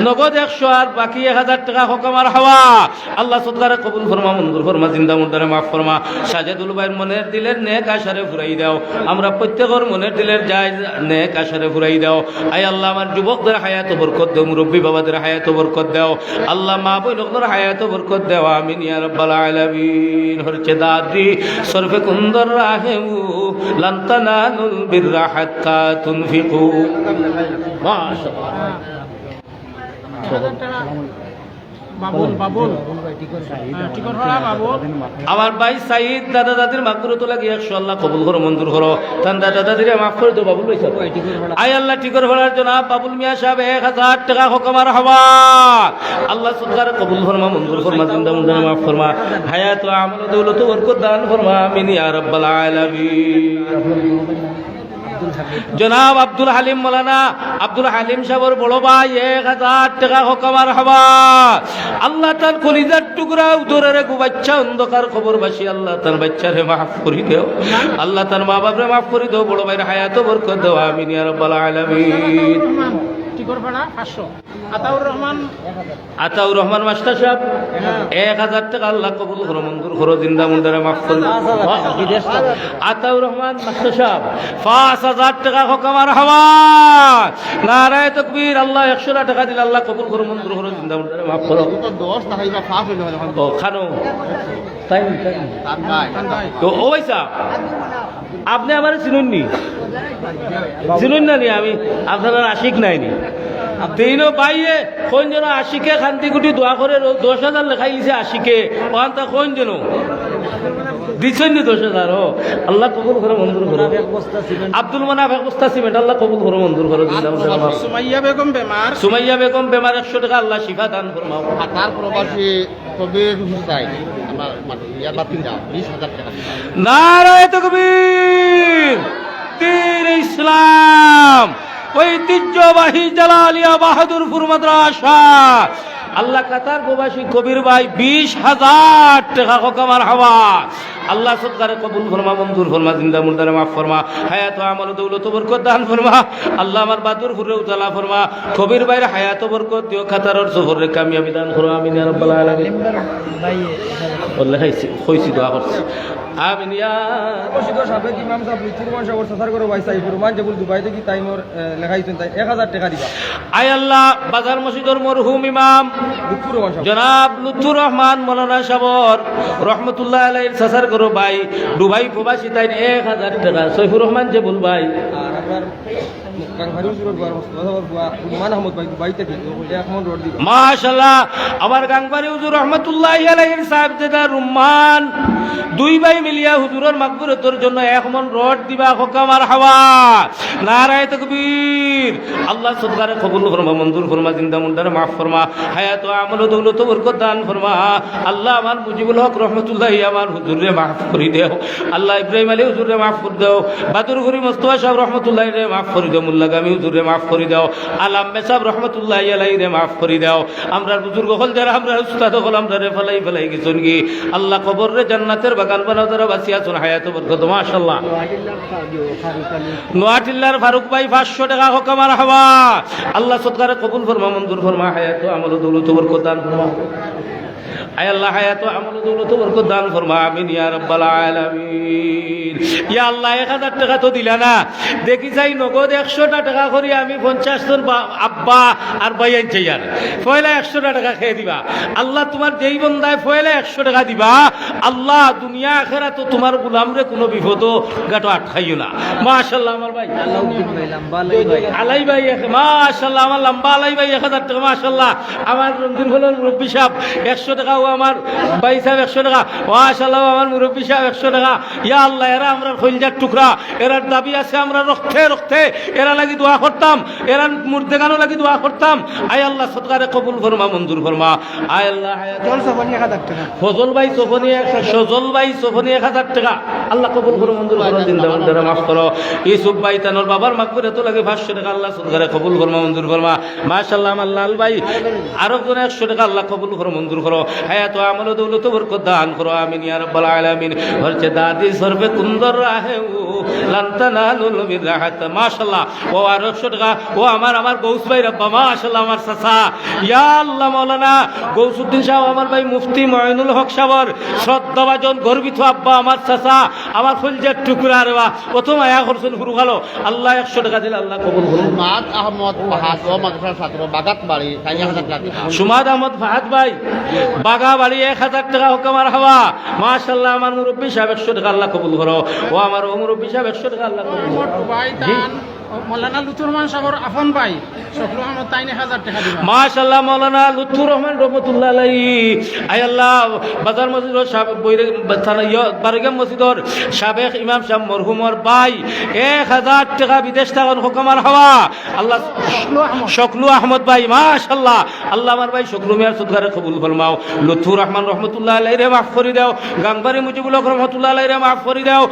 নগদ 100 আর বাকি 1000 টাকা হুকুমার হাওয়া আল্লাহ সদকারে কবুল ফরমা মঞ্জুর ফরমা জিন্দা মুর্দারে মাফ ফরমা সাজেদুল ভাইয়ের মনের দিলের নেক আশারে ফুরাই দাও আমরা প্রত্যেকের মনের দিলের যায় নেক আশারে ফুরাই দাও আয় আল্লাহ আমার যুবকদের হায়াত বরকত দাও মুরব্বী বাবাদের হায়াত বরকত দাও আল্লাহ মা বোনদের হায়াত বরকত দাও আমিন ইয়া রাব্বাল আলামিন হরচে দাদি সরফে কুন্দর রাহেমু লান তানালুল বিররা হাত্তা তুনফিকু মাশাআল্লাহ বাবুল বাবুল টিকর ভাড়া বাবুল আমার ভাই সাইদ দাদা দাদির মাগফিরাত লাগি 100 আল্লাহ কবুল করো মঞ্জুর করো তান দাদা দাদিরে মাফ করে দাও বাবুল ভাই সাহেব আয় আল্লাহ টিকর ভাড়ার জনাব বাবুল মিয়া সাহেব 1000 টাকা হুকুমার হাওয়া আল্লাহ সদকারে কবুল ফরমা মঞ্জুর ফরমা জিন্দা মুর্দারে মাফ ফরমা হায়াত ও আমল দৌলত বরকত দান ফরমা আমিন ইয়া রাব্বাল আলামিন জনাব আব্দুল হালিম মৌলানা আব্দুল হালিম সাহেবের বড় ভাই 1000 টাকা হুকুমার হাওয়া আল্লাহ তার কলিজার টুকরা উদরের বাচ্চা অন্ধকার খবর বাসি আল্লাহ তার বাচ্চারে মাফ করে দাও আল্লাহ তার মা বাপরে মাফ করে দাও বড় ভাইয়ের হায়াত বরকত দাও আমিন ইয়া রাব্বাল আলামিন টিকর ভাড়া 500 আতাউর রহমান মাস্টার সাহেব 1000 টাকা আল্লাহ কবুল করো মঞ্জুর করো জিন্দা মুর্দারে মাফ করে দাও আতাউর রহমান মাস্টার সাহেব 5000 টাকা হুকুমার হাওয়া নারায়ে তাকবীর আল্লাহ 100 টাকা দিল আল্লাহ কবুল করো মঞ্জুর করো জিন্দা মুর্দারে মাফ করো ও খানো তাই তো ও ভাই সাহেব আপনি আমার চিনুননি চিনুন না নি আমি আপনার আশিক নাইনি তিনও পাইয়ে কোন যেন আশিকে খান্তি গুটি দোয়া করে 10,000 লেখাই লিছে আশিকে ওখান তা কোন যেন দিচ্ছেন নি 10,000 ও আল্লাহ কবুল করে মঞ্জুর করো আব্দুল মানাফ 1 বস্তা সিমেন্ট আল্লাহ কবুল করে মঞ্জুর করো সুমাইয়া বেগম বেমার 100 টাকা আল্লাহ শিফা দান ফরমাও তার প্রবাসী কবির হুসাইন আমার ইয়ার বাতিন্দা 20,000 টাকা নারায়ে তাকবীর দীন ইসলাম ঐতিহ্যবাহী জালালিয়া বাহাদুরপুর মাদ্রাসা আল্লাহ কাতার প্রবাসী কবির ভাই 20,000 টাকা হুকুমার হাওয়া আল্লাহ সদকারে কবুল ফরমা মঞ্জুর ফরমা জিন্দা মুর্দারে মাফ ফরমা হায়াত আমল দৌলত বরকত দান ফরমা আল্লাহ আমার বাহাদুরপুরে উজালা ফরমা কবির ভাইয়ের হায়াত বরকত দিও কাতারের সফরে কামিয়াবি দান করো আমিন ইয়া রাব্বাল আলামিন আল্লাহ কইছি দোয়া করছি আমিন ইয়া প্রসিদ্ধ সাবেক ইমাম সাহেব লুৎফুর রহমান সাহেব সাসার করে ভাই সাইফুর রহমান জবুল দুবাই থেকে তাইমর লেখাইছেন তাই 1000 টাকা দিবা আয় আল্লাহ বাজার মসজিদের মরহুম ইমাম লুৎফুর রহমান সাহেব জনাব লুৎফুর রহমান মৌলানা সাহেব রহমতুল্লাহ আলাইহির সাসার করো ভাই দুবাই প্রবাসী তাই 1000 টাকা সৈফুর রহমান জবুল ভাই আর আপনার গাংহারি হুজুরের গোয়ার উম্মান আহমদ ভাই দুবাই থেকে 1 মন রোড দিবা মাশাআল্লাহ আমার গাংবাড়ি হুজুর রহমতুল্লাহ আলাইহির সাহেব যেটা রুম্মান দুই ভাই মিলিয়া হুজুরের মাগফিরাতের জন্য 1 মন রড দিবা হুকুমার হাওয়া নারায়ে তাকবীর আল্লাহ সদকারে কবুল ফরমা মঞ্জুর ফরমা জিন্দা মুর্দারে মাফ ফরমা হায়াত ও আমল দৌলত বরকত দান ফরমা আল্লাহ আমার মুজিবুল হক রহমতুল্লাহ আমার হুজুরে মাফ করে দাও আল্লাহ ইব্রাহিম আলী হুজুরে মাফ করে দাও বাদুরগুরি মুস্তাফা সাহেব রহমতুল্লাহ রে মাফ করে দাও মুল্লা গামী হুজুরে মাফ করে দাও আলাম সাহেব রহমতুল্লাহ আলাইহি রে মাফ করে দাও আমরা বুজুর্গ হল যারা আমরা উস্তাদ হল আমরা রে ফলাই গেছন কি আল্লাহ কবর রে জান্নাতের বাগান বানাও তারা বাসিয়া শুন হায়াত বরকত মাশাআল্লাহ নোয়াটিল্লার ফারুক ভাই 500 টাকা হুকুমার হাওয়া আল্লাহ সদকারে কবুল ফরমা মঞ্জুর ফরমা হায়াত আমল দৌলত বরকত দান ফরমা আয় আল্লাহ হায়াত আমল দৌলত বরকত দান ফরমা আমিন ইয়া রাব্বাল আলামিন ইয়া আল্লাহ 1000 টাকা তো দিলা না দেখি যাই নগদ 100 টাকা করে আমি 50 জন আব্বা আর ভাই আনছি আর পয়লা 100 টাকা খেয়ে দিবা আল্লাহ তোমার যেই বন্দায় পয়লা 100 টাকা দিবা আল্লাহ দুনিয়া আখিরাত তো তোমার গোলামরে কোনো বিপদ গাটো আটকাইও না মাশাআল্লাহ আমার ভাই আলাই ভাই মাশাআল্লাহ আমার লম্বা আলাই ভাই 1000 টাকা মাশাআল্লাহ আমার রঞ্জিন হলের মুরব্বী সাহেব 100 টাকা আমার ভাই সাহেব 100 টাকা মাশাআল্লাহ আমার মুরব্বী সাহেব 100 টাকা ইয়া আল্লাহ এরা আমরা কলিজার টুকরা এরার দাবি আছে আমরা রক্তে এরা লাগি দোয়া করতাম এরা মুর্দেগানো লাগি দোয়া করতাম আয় আল্লাহ সদকারে কবুল ফরমা মঞ্জুর ফরমা আয় আল্লাহ জল সাবানি 1000 টাকা সজল ভাই সোফনি 1000 টাকা আল্লাহ কবুল করো মঞ্জুর করো জিন্দা মুর্দারে মাফ করো ইউসুফ ভাই তানোর বাবার মাগফিরাত লাগে 500 টাকা আল্লাহ সদকারে কবুল করো মঞ্জুর করো মাশাআল্লাহ আমার লাল ভাই আরো কোন 100 টাকা আল্লাহ কবুল করো মঞ্জুর করো হায়াত ও আমল ও দৌলত বরকত দান করো আমিন ইয়া রাব্বাল আলামিন হরচে দাদি সরবে কুন্দর রাহে ও লান্তানালুল বিরহাত মাশাআল্লাহ ও আর 100 টাকা ও আমার গৌস ভাই রব্বা মাশাআল্লাহ আমার চাচা ইয়া আল্লাহ মাওলানা গৌসউদ্দিন সাহেব আমার ভাই মুফতি মঈনুল হক সাহেবের শ্রদ্ধাভাজন গর্বিত আব্বা আমার চাচা আমার ফুলজার টুকরা রে বা প্রথম আয়া করছেন গুরু ভালো আল্লাহ 100 টাকা দিলে আল্লাহ কবুল করুন মাদ আহমদ ফাহাদ ও মাদ্রাসার ছাত্র বাগাত বাড়ি 1000 টাকা সুমাদ আহমদ ফাহাদ ভাই বাগা বাড়ি 1000 টাকা হোক আমার হাওয়া মাশাআল্লাহ আমার মুরব্বী সাহেব 100 টাকা আল্লাহ কবুল করো ও আমার ও মুরব্বী সাহেব 100 টাকা আল্লাহ কবুল করো ভাই দান মৌলানা লুতুর রহমান সাগর আপন ভাই শুক্র আহমদ তাইনে 1000 টাকা দিবা মাশাআল্লাহ মাওলানা লুৎফুর রহমান রহমাতুল্লাহ আলাইহি আয় আল্লাহ বাজার মসজিদর সাবেক বৈরে থানা বারগাম মসজিদর সাবেক ইমাম সাহেব মরহুমর ভাই 1000 টাকা বিদেশ থাকুন হুকুমার হাওয়া আল্লাহ শকলু আহমদ ভাই মাশাআল্লাহ আল্লাহ আমার ভাই শকলু মিয়ার সদকারে কবুল ফরমাও লুৎফুর রহমান রহমাতুল্লাহ আলাইহি রে মাফ করে দাও গাঙ্গারি মুজিবুল হক রহমাতুল্লাহ আলাইহি রে মাফ করে দাও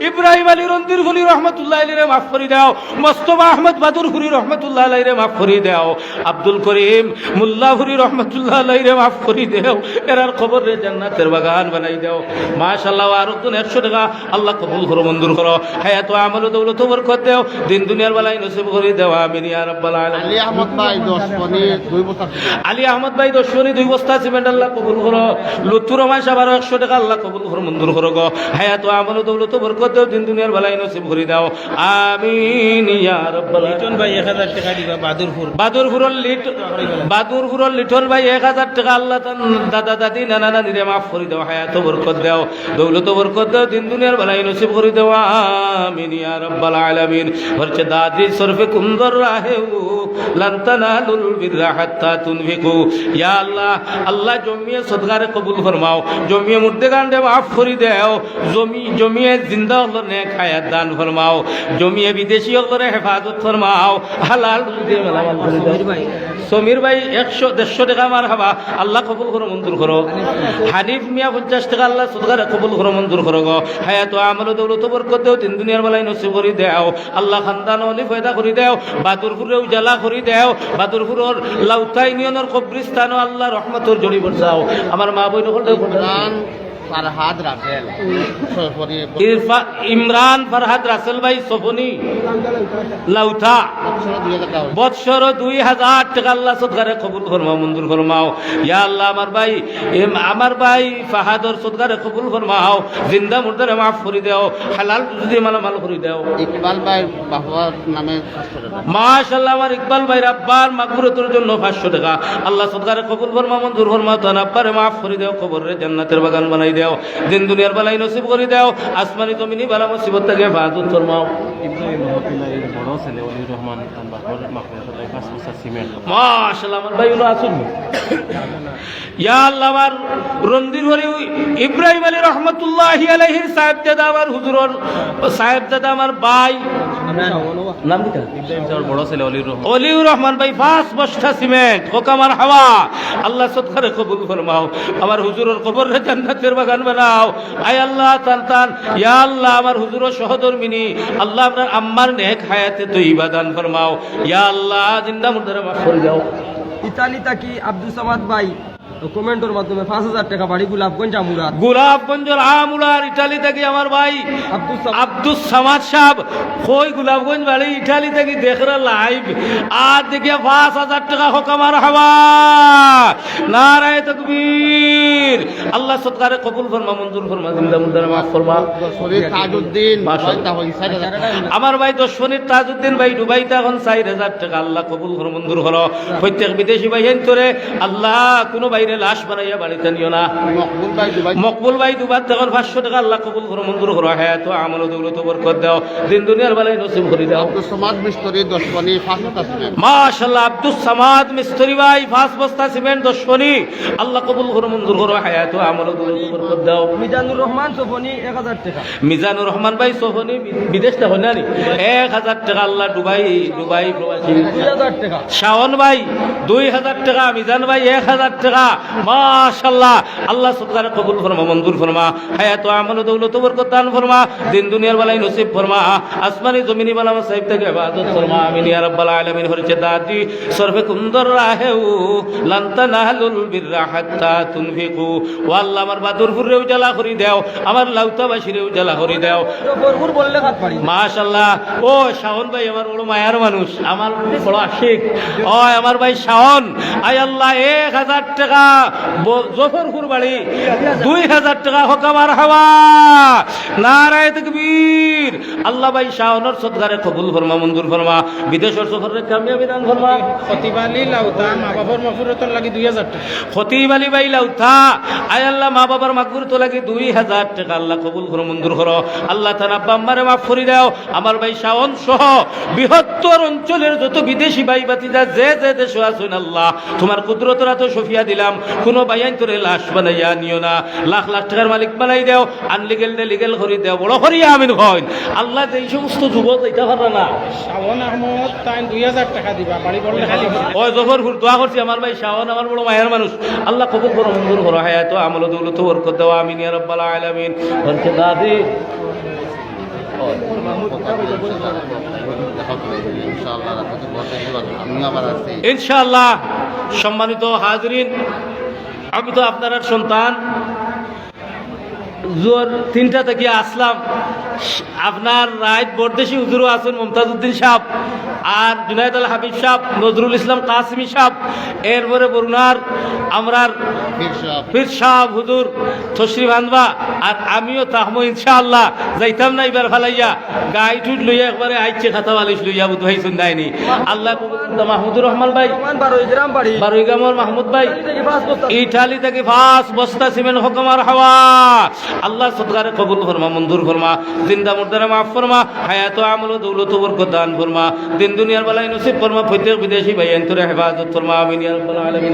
ইব্রাহিম আলী রন্দির গলি রহমাতুল্লাহ আলাইহি রে মাফ করে দাও মোস্তফা আহমদ বাদুরপুরি রহমাতুল্লাহ আলাইহি রে মাফ করে দাও আব্দুল করিম মুল্লাহুরি রহমাতুল্লাহ আলাইহি রে মাফ করে দাও এরার খবর রে জান্নাতের বাগান বানাই দাও মাশাআল্লাহ আর কোন 100 টাকা আল্লাহ কবুল করো মঞ্জুর করো হায়াত ও আমল ও দৌলত বরকত দাও দিন দুনিয়ার বেলায় নসিব করে দাও আমিন ইয়া রাব্বাল আলামিন আলী আহমদ ভাই 10 পনি 2 বছর আলী আহমদ ভাই 10 পনি 2 বস্তা সিমেন্ট আল্লাহ কবুল করো লুৎফুর রহমান সাহেব 100 টাকা আল্লাহ কবুল করো মঞ্জুর করো গো হায়াত ও আমল ও দৌলত বরকত দাও দিন দুনিয়ার বেলায় নসিব করে দাও আমিন ইয়া রাব্বাল আলামিন লিটন ভাই 1000 টাকা দিবা বাদুরপুরের লিটন ভাই 1000 টাকা আল্লাহ তার দাদা দাদি নানা নানি রে মাফ করে দাও হায়াত বরকত দাও দৌলত বরকত দাও দিন দুনিয়ার বেলায় নসিব করে দাও আমিন ইয়া রাব্বাল আলামিন হরচে দাদি সরফে কুন্দর রাহে লান তানালুল বিররা হাত্তা তুনফিকু ইয়া আল্লাহ আল্লাহ জমিয়ে সদকারে কবুল ফরমাও জমিয়ে মুর্দে গান্ডে মাফ করে দাও জমিয়ে জিন্দা হলো নেক হায়াত দান ফরমাও জমিয়ে বিদেশি হলো হেফাজত ফরমাও হালাল রুজি মালামাল করে দাও সমীর ভাই 100-150 টাকা আমার হাবা আল্লাহ কবুল করো মঞ্জুর করো হানিফ মিয়া 50 টাকা আল্লাহ সদকারে কবুল করো মঞ্জুর করো গো হায়াত ও আমল ও দৌলত বরকত দাও তিন দুনিয়ার বেলায় নসিব করে দাও আল্লাহ খানদান ওলি ফয়দা করে দাও বাদুরপুরে উজালা করে দাও বাদুরপুরের লাউতা ইউনিয়নের কবরস্থান আল্লাহ রহমতের জড়ি বসাও আমার মা বই নকল দাও ফারহাদ রাসেল ইমরান ফারহাদ রাসেল ভাই সফনি লাউথা বৎসর 2000 টাকা আল্লাহ সদকারে কবুল ফরমাও মঞ্জুর ফরমাও ইয়া আল্লাহ আমার ভাই ফাহাদর সদকারে কবুল ফরমাও জিন্দা মুর্দারে মাফ করে দাও হালাল যদি মালামাল করে দাও ইকবাল ভাই বাবার নামে 500 টাকা মাশাআল্লাহ আমার ইকবাল ভাই আব্বার মাগফিরাতের জন্য 500 টাকা আল্লাহ সদকারে কবুল ফরমাও মঞ্জুর ফরমাও তার আব্বারে মাফ করে দাও কবরে জান্নাতের বাগান বানাই দাও দিন দুনিয়ার বেলায় নসিব করে দাও আসমানি জমিনি বালা মুসিবত থেকে হেফাজত ফরমাও মাশাআল্লাহ আমার ভাই হলো আসুন ইয়া আল্লাহ আমার রন্দির হরি ইব্রাহিম আলী রহমাতুল্লাহি আলাইহির সাহেবজাদা আমার হুজুরর সাহেবজাদা আমার ভাই নাম কি ইব্রাহিম সাহেবের বড় ছেলে অলিউর রহমান ভাই 5 বস্তা সিমেন্ট হোক আমার হাওয়া আল্লাহ সদকারে কবুল ফরমাও আমার হুজুরের কবরে জান্নাতের বাগান বানাও আয় আল্লাহ তান ইয়া আল্লাহ আমার হুজুরের সহধর্মিনী আল্লাহ আপনার আম্মার নেক হায়াতে তৈবা দান ফরমাও ইয়া আল্লাহ জিন্দা মুর্দারে মাফ করে দাও ইতালি তাকি আব্দুল সামাদ ভাই কমেন্টের মাধ্যমে 5000 টাকা বাড়ি গোলাপগঞ্জের আমুলার ইটালি থেকে আমার ভাই আব্দুল সামাদ সাহেব কই গোলাপগঞ্জ বাড়ি ইটালি থেকে দেখরা লাইভ আর দেখে 5000 টাকা হোক আমার হাওয়া নারায়ে তাকবীর আল্লাহ সদকারে কবুল ফরমা মঞ্জুর ফরমা জিন্দা মুর্দারে মাফ ফরমা শরীফ তাজউদ্দিন আমার ভাই দশনির তাজউদ্দিন ভাই দুবাইতে এখন 4000 টাকা আল্লাহ কবুল করো মঞ্জুর করো প্রত্যেক বিদেশি ভাই হেনতরে আল্লাহ কোনো বাইরে লাশ বানাইয়া বাড়িতে নিও না মকবুল ভাই দুবার তখন 500 টাকা আল্লাহ কবুল করো মঞ্জুর করো হায়াত আমল ও দৌলত বরকত দাও দিন দুনিয়ার বেলায় নসিব করে দাও আব্দুল সামাদ মিস্ত্রি 10 পনি 5 বস্তা সিমেন্ট মাশাআল্লাহ আব্দুল সামাদ মিস্ত্রি ভাই 5 বস্তা সিমেন্ট 10 পনি আল্লাহ কবুল করো মঞ্জুর করো হায়াত আমল ও দৌলত বরকত দাও মিজানুর রহমান সোফনি 1000 টাকা মিজানুর রহমান ভাই সোফনি বিদেশ থেকে না নি 1000 টাকা আল্লাহ দুবাই প্রবাসী 2000 টাকা শাওন ভাই 2000 টাকা মিজান ভাই 1000 টাকা মাশাআল্লাহ আল্লাহ সদকারে কবুল ফরমা মঞ্জুর ফরমা হায়াত আমল দৌলত বরকত দান ফরমা দিন দুনিয়ার বালাই নসিব ফরমা আসমানি জমিনি বালা সাহেব থেকে ইবাদত ফরমা আমিন ইয়া রাব্বাল আলামিন হরিছে দাদি সরফে কুন্দর রাহেউ লান তানালুল বিররা হাত্তা তুনফিকু ও আল্লাহ আমার বাদুরপুরে উজালা করি দাও আমার লাউতাবাসীরে উজালা করি দাও ভরপুর বললে খাত পারি মাশাআল্লাহ ও শাওন ভাই আমার বড় মায়ার মানুষ আমার বড় আশিক ও আমার ভাই শাওন আয় আল্লাহ 1000 টাকা জফরপুর বাড়ি 2000 টাকা হোক আমার হাওয়া নারায়ে তাকবীর আল্লাহ ভাই শাওনের সদকারে কবুল ফরমা মঞ্জুর ফরমা বিদেশের সফরে কামিয়াবি দান ফরমা খতিব আলী লাউতা মা বাবার মাফুরতর লাগি 2000 টাকা খতিব আলী ভাই লাউথা আয় আল্লাহ মা বাবার মাগফিরাত লাগি 2000 টাকা আল্লাহ কবুল করো মঞ্জুর করো আল্লাহ তাআলা আব্বা আম্মারে মাফ করে দাও আমার ভাই শাওন সহ বৃহত্তর অঞ্চলের যত বিদেশি ভাই বাতিজা যে যে দেশে আছেন আল্লাহ তোমার কুদরতের হাতে সফিয়া দিলাম কোনো বাইয়ান তোরে লাশ বানাইয়া নিও না লাখ লাখ টাকার মালিক বানাই দাও আনলিগেল লিগেল করে দাও বড় করিয়া আমিন হইন আল্লাহ এই সমস্ত যুবক এটা পারে না শাওন আহমদ তাই 2000 টাকা দিবা বাড়ি বললে খালি ওই জফরপুর দোয়া করছি আমার ভাই শাওন আমার বড় মায়ের মানুষ আল্লাহ কবুল করো মঞ্জুর করো হায়াত আমল দৌলত বরকত দাও আমিন ইয়া রাব্বাল আলামিন হরকে দাদি ইনশাআল্লাহ রাতে বলতে আমি আবার আসছি ইনশাআল্লাহ সম্মানিত হাজরিন আমি তো আপনার সন্তান জোর 3টা থেকে আসলাম আপনার রাইত বরদেশি হুজুরও আছেন মুমতাজউদ্দিন সাহেব আর জুনায়েদ আল হাবিব সাহেব নজরুল ইসলাম কাসিমি সাহেব এরপরে বরুণার আমরার পীর সাহেব হুজুর তশরিফ আনবা আর আমিও তাহমো ইনশাআল্লাহ যাইতাম না এবার ফালাইয়া গাই টুট লইয়া একবারে আইছে খাতা বালিশ লইয়া বুধ ভাই শুনাইনি আল্লাহ মাহমুদুর রহমান ভাই বারোই গ্রামের মাহমুদ ভাই ইটালি থেকে 5 বস্তা সিমেন্ট হুকুমার হাওয়া আল্লাহ সদকারে কবুল ফরমা মঞ্জুর ফরমা জিন্দা মুর্দারে মাফ ফরমা হায়াত আমল দৌলত বরকত দান ফরমা দিন দুনিয়ার বালাই নসিব ফরমা প্রত্যেক বিদেশি ভাই আন্তরে হেফাজত ফরমা আমিন ইয়া রাব্বাল আলামিন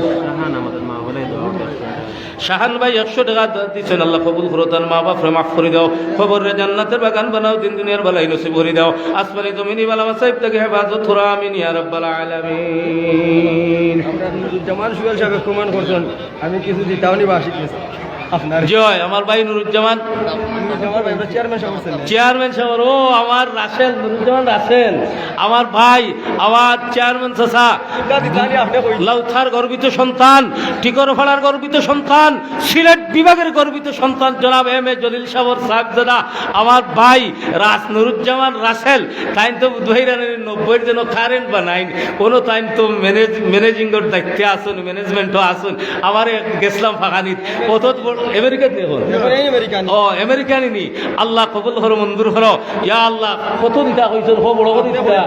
শাহান ভাই 100 টাকা দিচ্ছেন আল্লাহ কবুল করো তার মা বাপরে মাফ করে দাও খবরে জান্নাতের বাগান বানাও দিন দুনিয়ার বালাই নসিব করে দাও আসমানি জমিনি বালা সাহেব থেকে হেফাজত করো আমিন ইয়া রাব্বাল আলামিন আমরা নুরুজ্জামান সুহেল সাহেব প্রমাণ করছেন আমি কিছু দিতাও নি বাসিক আপনার জয় আমার ভাই নুরুজ্জামান চেয়ারম্যান সাহেব আছেন চেয়ারম্যান সাহেব ও আমার রাসেল নুরুজ্জামান রাসেল আমার ভাই আমার চেয়ারম্যান চাচা লাউথার গর্বিত সন্তান টিকরপাড়ার গর্বিত সন্তান সিলেট বিভাগের গর্বিত সন্তান জনাব এম এ জলিল সাহেবের সাহেবজাদা আমার ভাই নুরুজ্জামান রাসেল তাই তো দুহাইরানের 90 যেন কারেন্ট বানাইন কোনো তাই তো ম্যানেজিংয়ের দায়িত্বে আসুন ম্যানেজমেন্টও আসুন আমার গেছিলাম ফাঁকানিত কত আমেরিকাতে এখন ও আমেরিকানি নি আল্লাহ কবুল হরো মঞ্জুর হরো ইয়া আল্লাহ কত দিতা কইছো হো বড় করে দিতা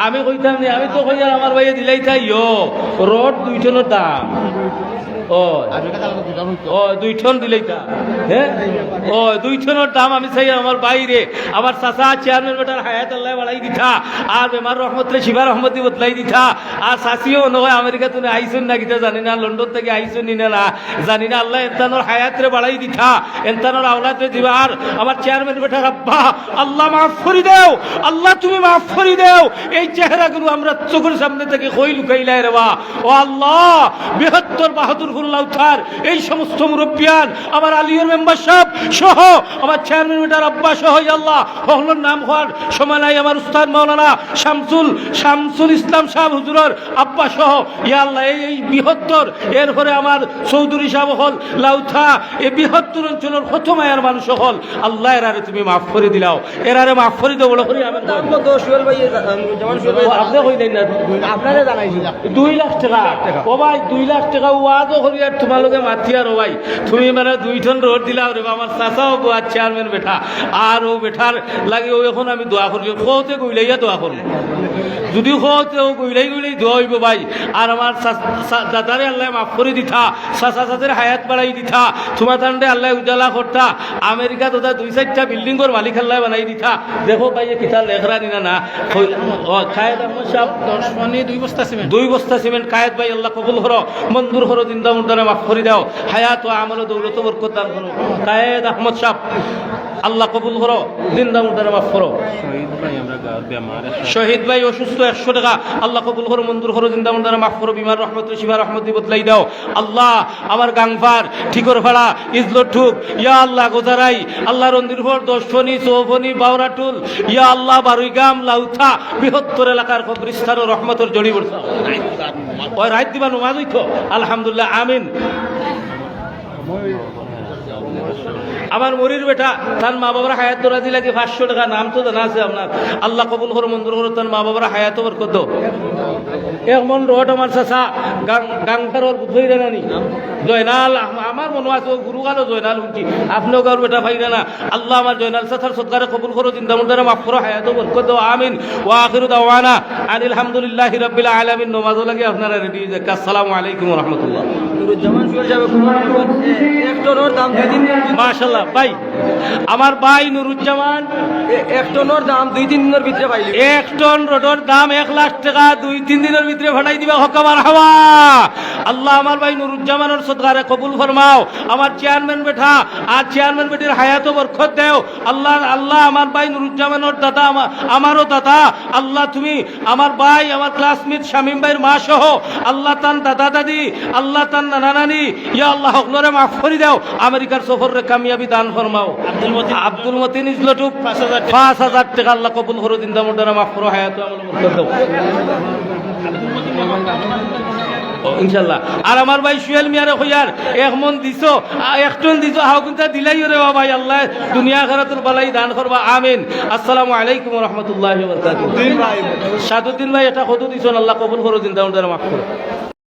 আমি কইতাম নি আমি তো কইয়া আমার ভাইয়ে দিলাই তাই রড 2 টনের দাম ও 2 টন দিলাই তা হ্যাঁ ও 2 টনের দাম আমি চাই আমার বাইরে আমার চাচা চেয়ারম্যান বেটার হায়াত আল্লাহ বাড়াই দিতা আর বেমার রহমতরে শিবা রহমতি বদলাই দিতা আর চাচিও নয় আমেরিকা তুমি আইসুন না কিতা জানি না লন্ডন থেকে আইসুন নি না জানি না আল্লাহ এনতানোর হায়াতরে বাড়াই দিতা এনতানোর আওলাদরে দিবা আর আমার চেয়ারম্যান বেটার আব্বা আল্লাহ মাফ করে দাও আল্লাহ তুমি মাফ করে দাও এই চেহারাগুলো আমরা চোখের সামনে থেকে কই লুকাইলাই রে বা ও আল্লাহ 72 বাহাদুর লাউথার এই সমস্ত মুরব্বিয়ান আমার আলিয়ার মেম্বার সাহেব সহ আমার চেয়ারম্যান বেটার আব্বা সহ আল্লাহ হলর নাম হওয়ার সময় নাই আমার উস্তাদ মাওলানা শামসুল ইসলাম সাহেব হুজুরের আব্বা সহ ইয়া আল্লাহ এই বৃহত্তর এরপরে আমার চৌধুরী সাহেব হল লাউথা এই বৃহত্তর অঞ্চলের কত মায়ের মানুষ হল আল্লাহ এরারে তুমি মাফ করে দিলাও এরারে মাফ করে দেবো বলে করি আমি আপনি কই দেন না আপনারা জানাইছি 2 লাখ টাকা ও ভাই 2 লাখ টাকা ওয়াদও করি আর তোমালোকে মাতি আর ও ভাই তুমি মানে 2 টন রোড দিলাও রে আমার চাচাও বুয়া চেয়ারম্যান বেটা আর ও বেটার লাগে ও এখন আমি দোয়া করি খোতে গইলাইয়া দোয়া করি যদি খোতে ও গইলাই দোয়া হইব ভাই আর আমার দাদারে আল্লাহ মাফ করে দিতা চাচা চাচাদের হায়াত বাড়াই দিতা তোমার তান্ডে আল্লাহ উজালা করতা আমেরিকা তোতা 2-4টা বিল্ডিংর মালিক আল্লাহ বানাই দিতা দেখো ভাই কিতা লেখরা নিনা না ও কায়েদ আহমদ সাহেব 10 মণি 2 বস্তা সিমেন্ট 2 বস্তা সিমেন্ট কায়েদ ভাই আল্লাহ কবুল করো মঞ্জুর করো জিন্দা মুর্দারে মাফ করে দাও হায়াত ও আমল দৌলত বরকত দান করো কায়েদ আহমদ সাহেব আল্লাহ কবুল করো জিন্দা মুর্দারে মাফ করো শহীদ ভাই অসুস্থ অন্তত 100 টাকা আল্লাহ কবুল করো, মঞ্জুর করো, জিন্দা মুন্দারে মাফ করো, বিমার রহমত শিবা রহমত দি বদলাই দাও আল্লাহ। আমার গাংফার ঠিকর ফাড়া ইজলত ঠুক ইয়া আল্লাহ গোজারাই আল্লাহ রন্দিরপুর দশফনি চৌফনি বাউরাটুল ইয়া আল্লাহ বারুইগাম লাউথা বৃহত্তর এলাকার কবরিস্তান ও রহমতের জড়ি বলছ ওই রাত দিবা নমাজ হইতো আলহামদুলিল্লাহ আমিন। আমার মরির বেটা তার মা বাবার হায়াত দরাজি লাগে 500 টাকা, নাম তো জানা আছে আপনার, আল্লাহ কবুল করো, মঞ্জুর করো, তার মা বাবার হায়াত বরকত দাও। এমন রোড আমার চাচা গাংখার বুঝই রানি জয়নাল, আমার মনে আছে গুরু গালো জয়নাল উঠি, আপনিও গাওয়ার বেটা ভাই না, আল্লাহ আমার জয়নাল চাচার সৎকারে কবুল করো, জিন্দা মুর্দারে মাফ করো, হায়াত বরকত দাও আমিন। ওয়া আখিরু দাওয়ানা আলহামদুলিল্লাহি রাব্বিল আলামিন। নমাজও লাগে আপনারা রেডি। আসসালামু আলাইকুম ওয়া রাহমাতুল্লাহ। নুরুজ্জামান সুহেল সাহেব এক টনের দাম 2 দিন মাশাআল্লাহ ভাই, আমার ভাই নুরুজ্জামান এক টনের দাম 2-3 দিনের ভিতরে পাইলি। 1 টন রোডের দাম 1 লাখ টাকা 2-3 দিনের ভিতরে ভাড়াই দিবা হকামার হাওয়া। আল্লাহ আমার ভাই নুরুজ্জামানের সদকারে কবুল ফরমাও। আমার চেয়ারম্যান বেটা আর চেয়ারম্যান বেটির হায়াত বরকত দেও আল্লাহ। আল্লাহ আমার ভাই নুরুজ্জামানের দাদা আমারও দাদা, আল্লাহ তুমি আমার ভাই আমার ক্লাসমেট শামীম ভাইয়ের মা সহ আল্লাহ তান দাদা দাদি আল্লাহ তান নানা নানি ইয়া আল্লাহ হকলরে মাফ করে দাও। আমেরিকার সফরে কামিয়াবি দান ফরমাও। আব্দুল মতিন ইজলটু 5000 টাকা আল্লাহ কবুল করো, জিন্দা মুর্দারে মাফ করো, হায়াত আমল বরকত দাও ইনশাল্লাহ। আর আমার ভাই সুহেল মিয়ারে হইয়ার 1 মন দিছো 1 টন দিছো হাও কিন্তু দিলাই রে ভাই, আল্লাহ দুনিয়া আখিরাতের বালাই দান করবা আমিন। আসসালামু আলাইকুম ওয়া রাহমাতুল্লাহি ওয়া বারাকাতুহু। সাদুদ্দিন ভাই এটা কত দিছো, আল্লাহ কবুল করো, জিন্দা মুর্দারে মাফ করো।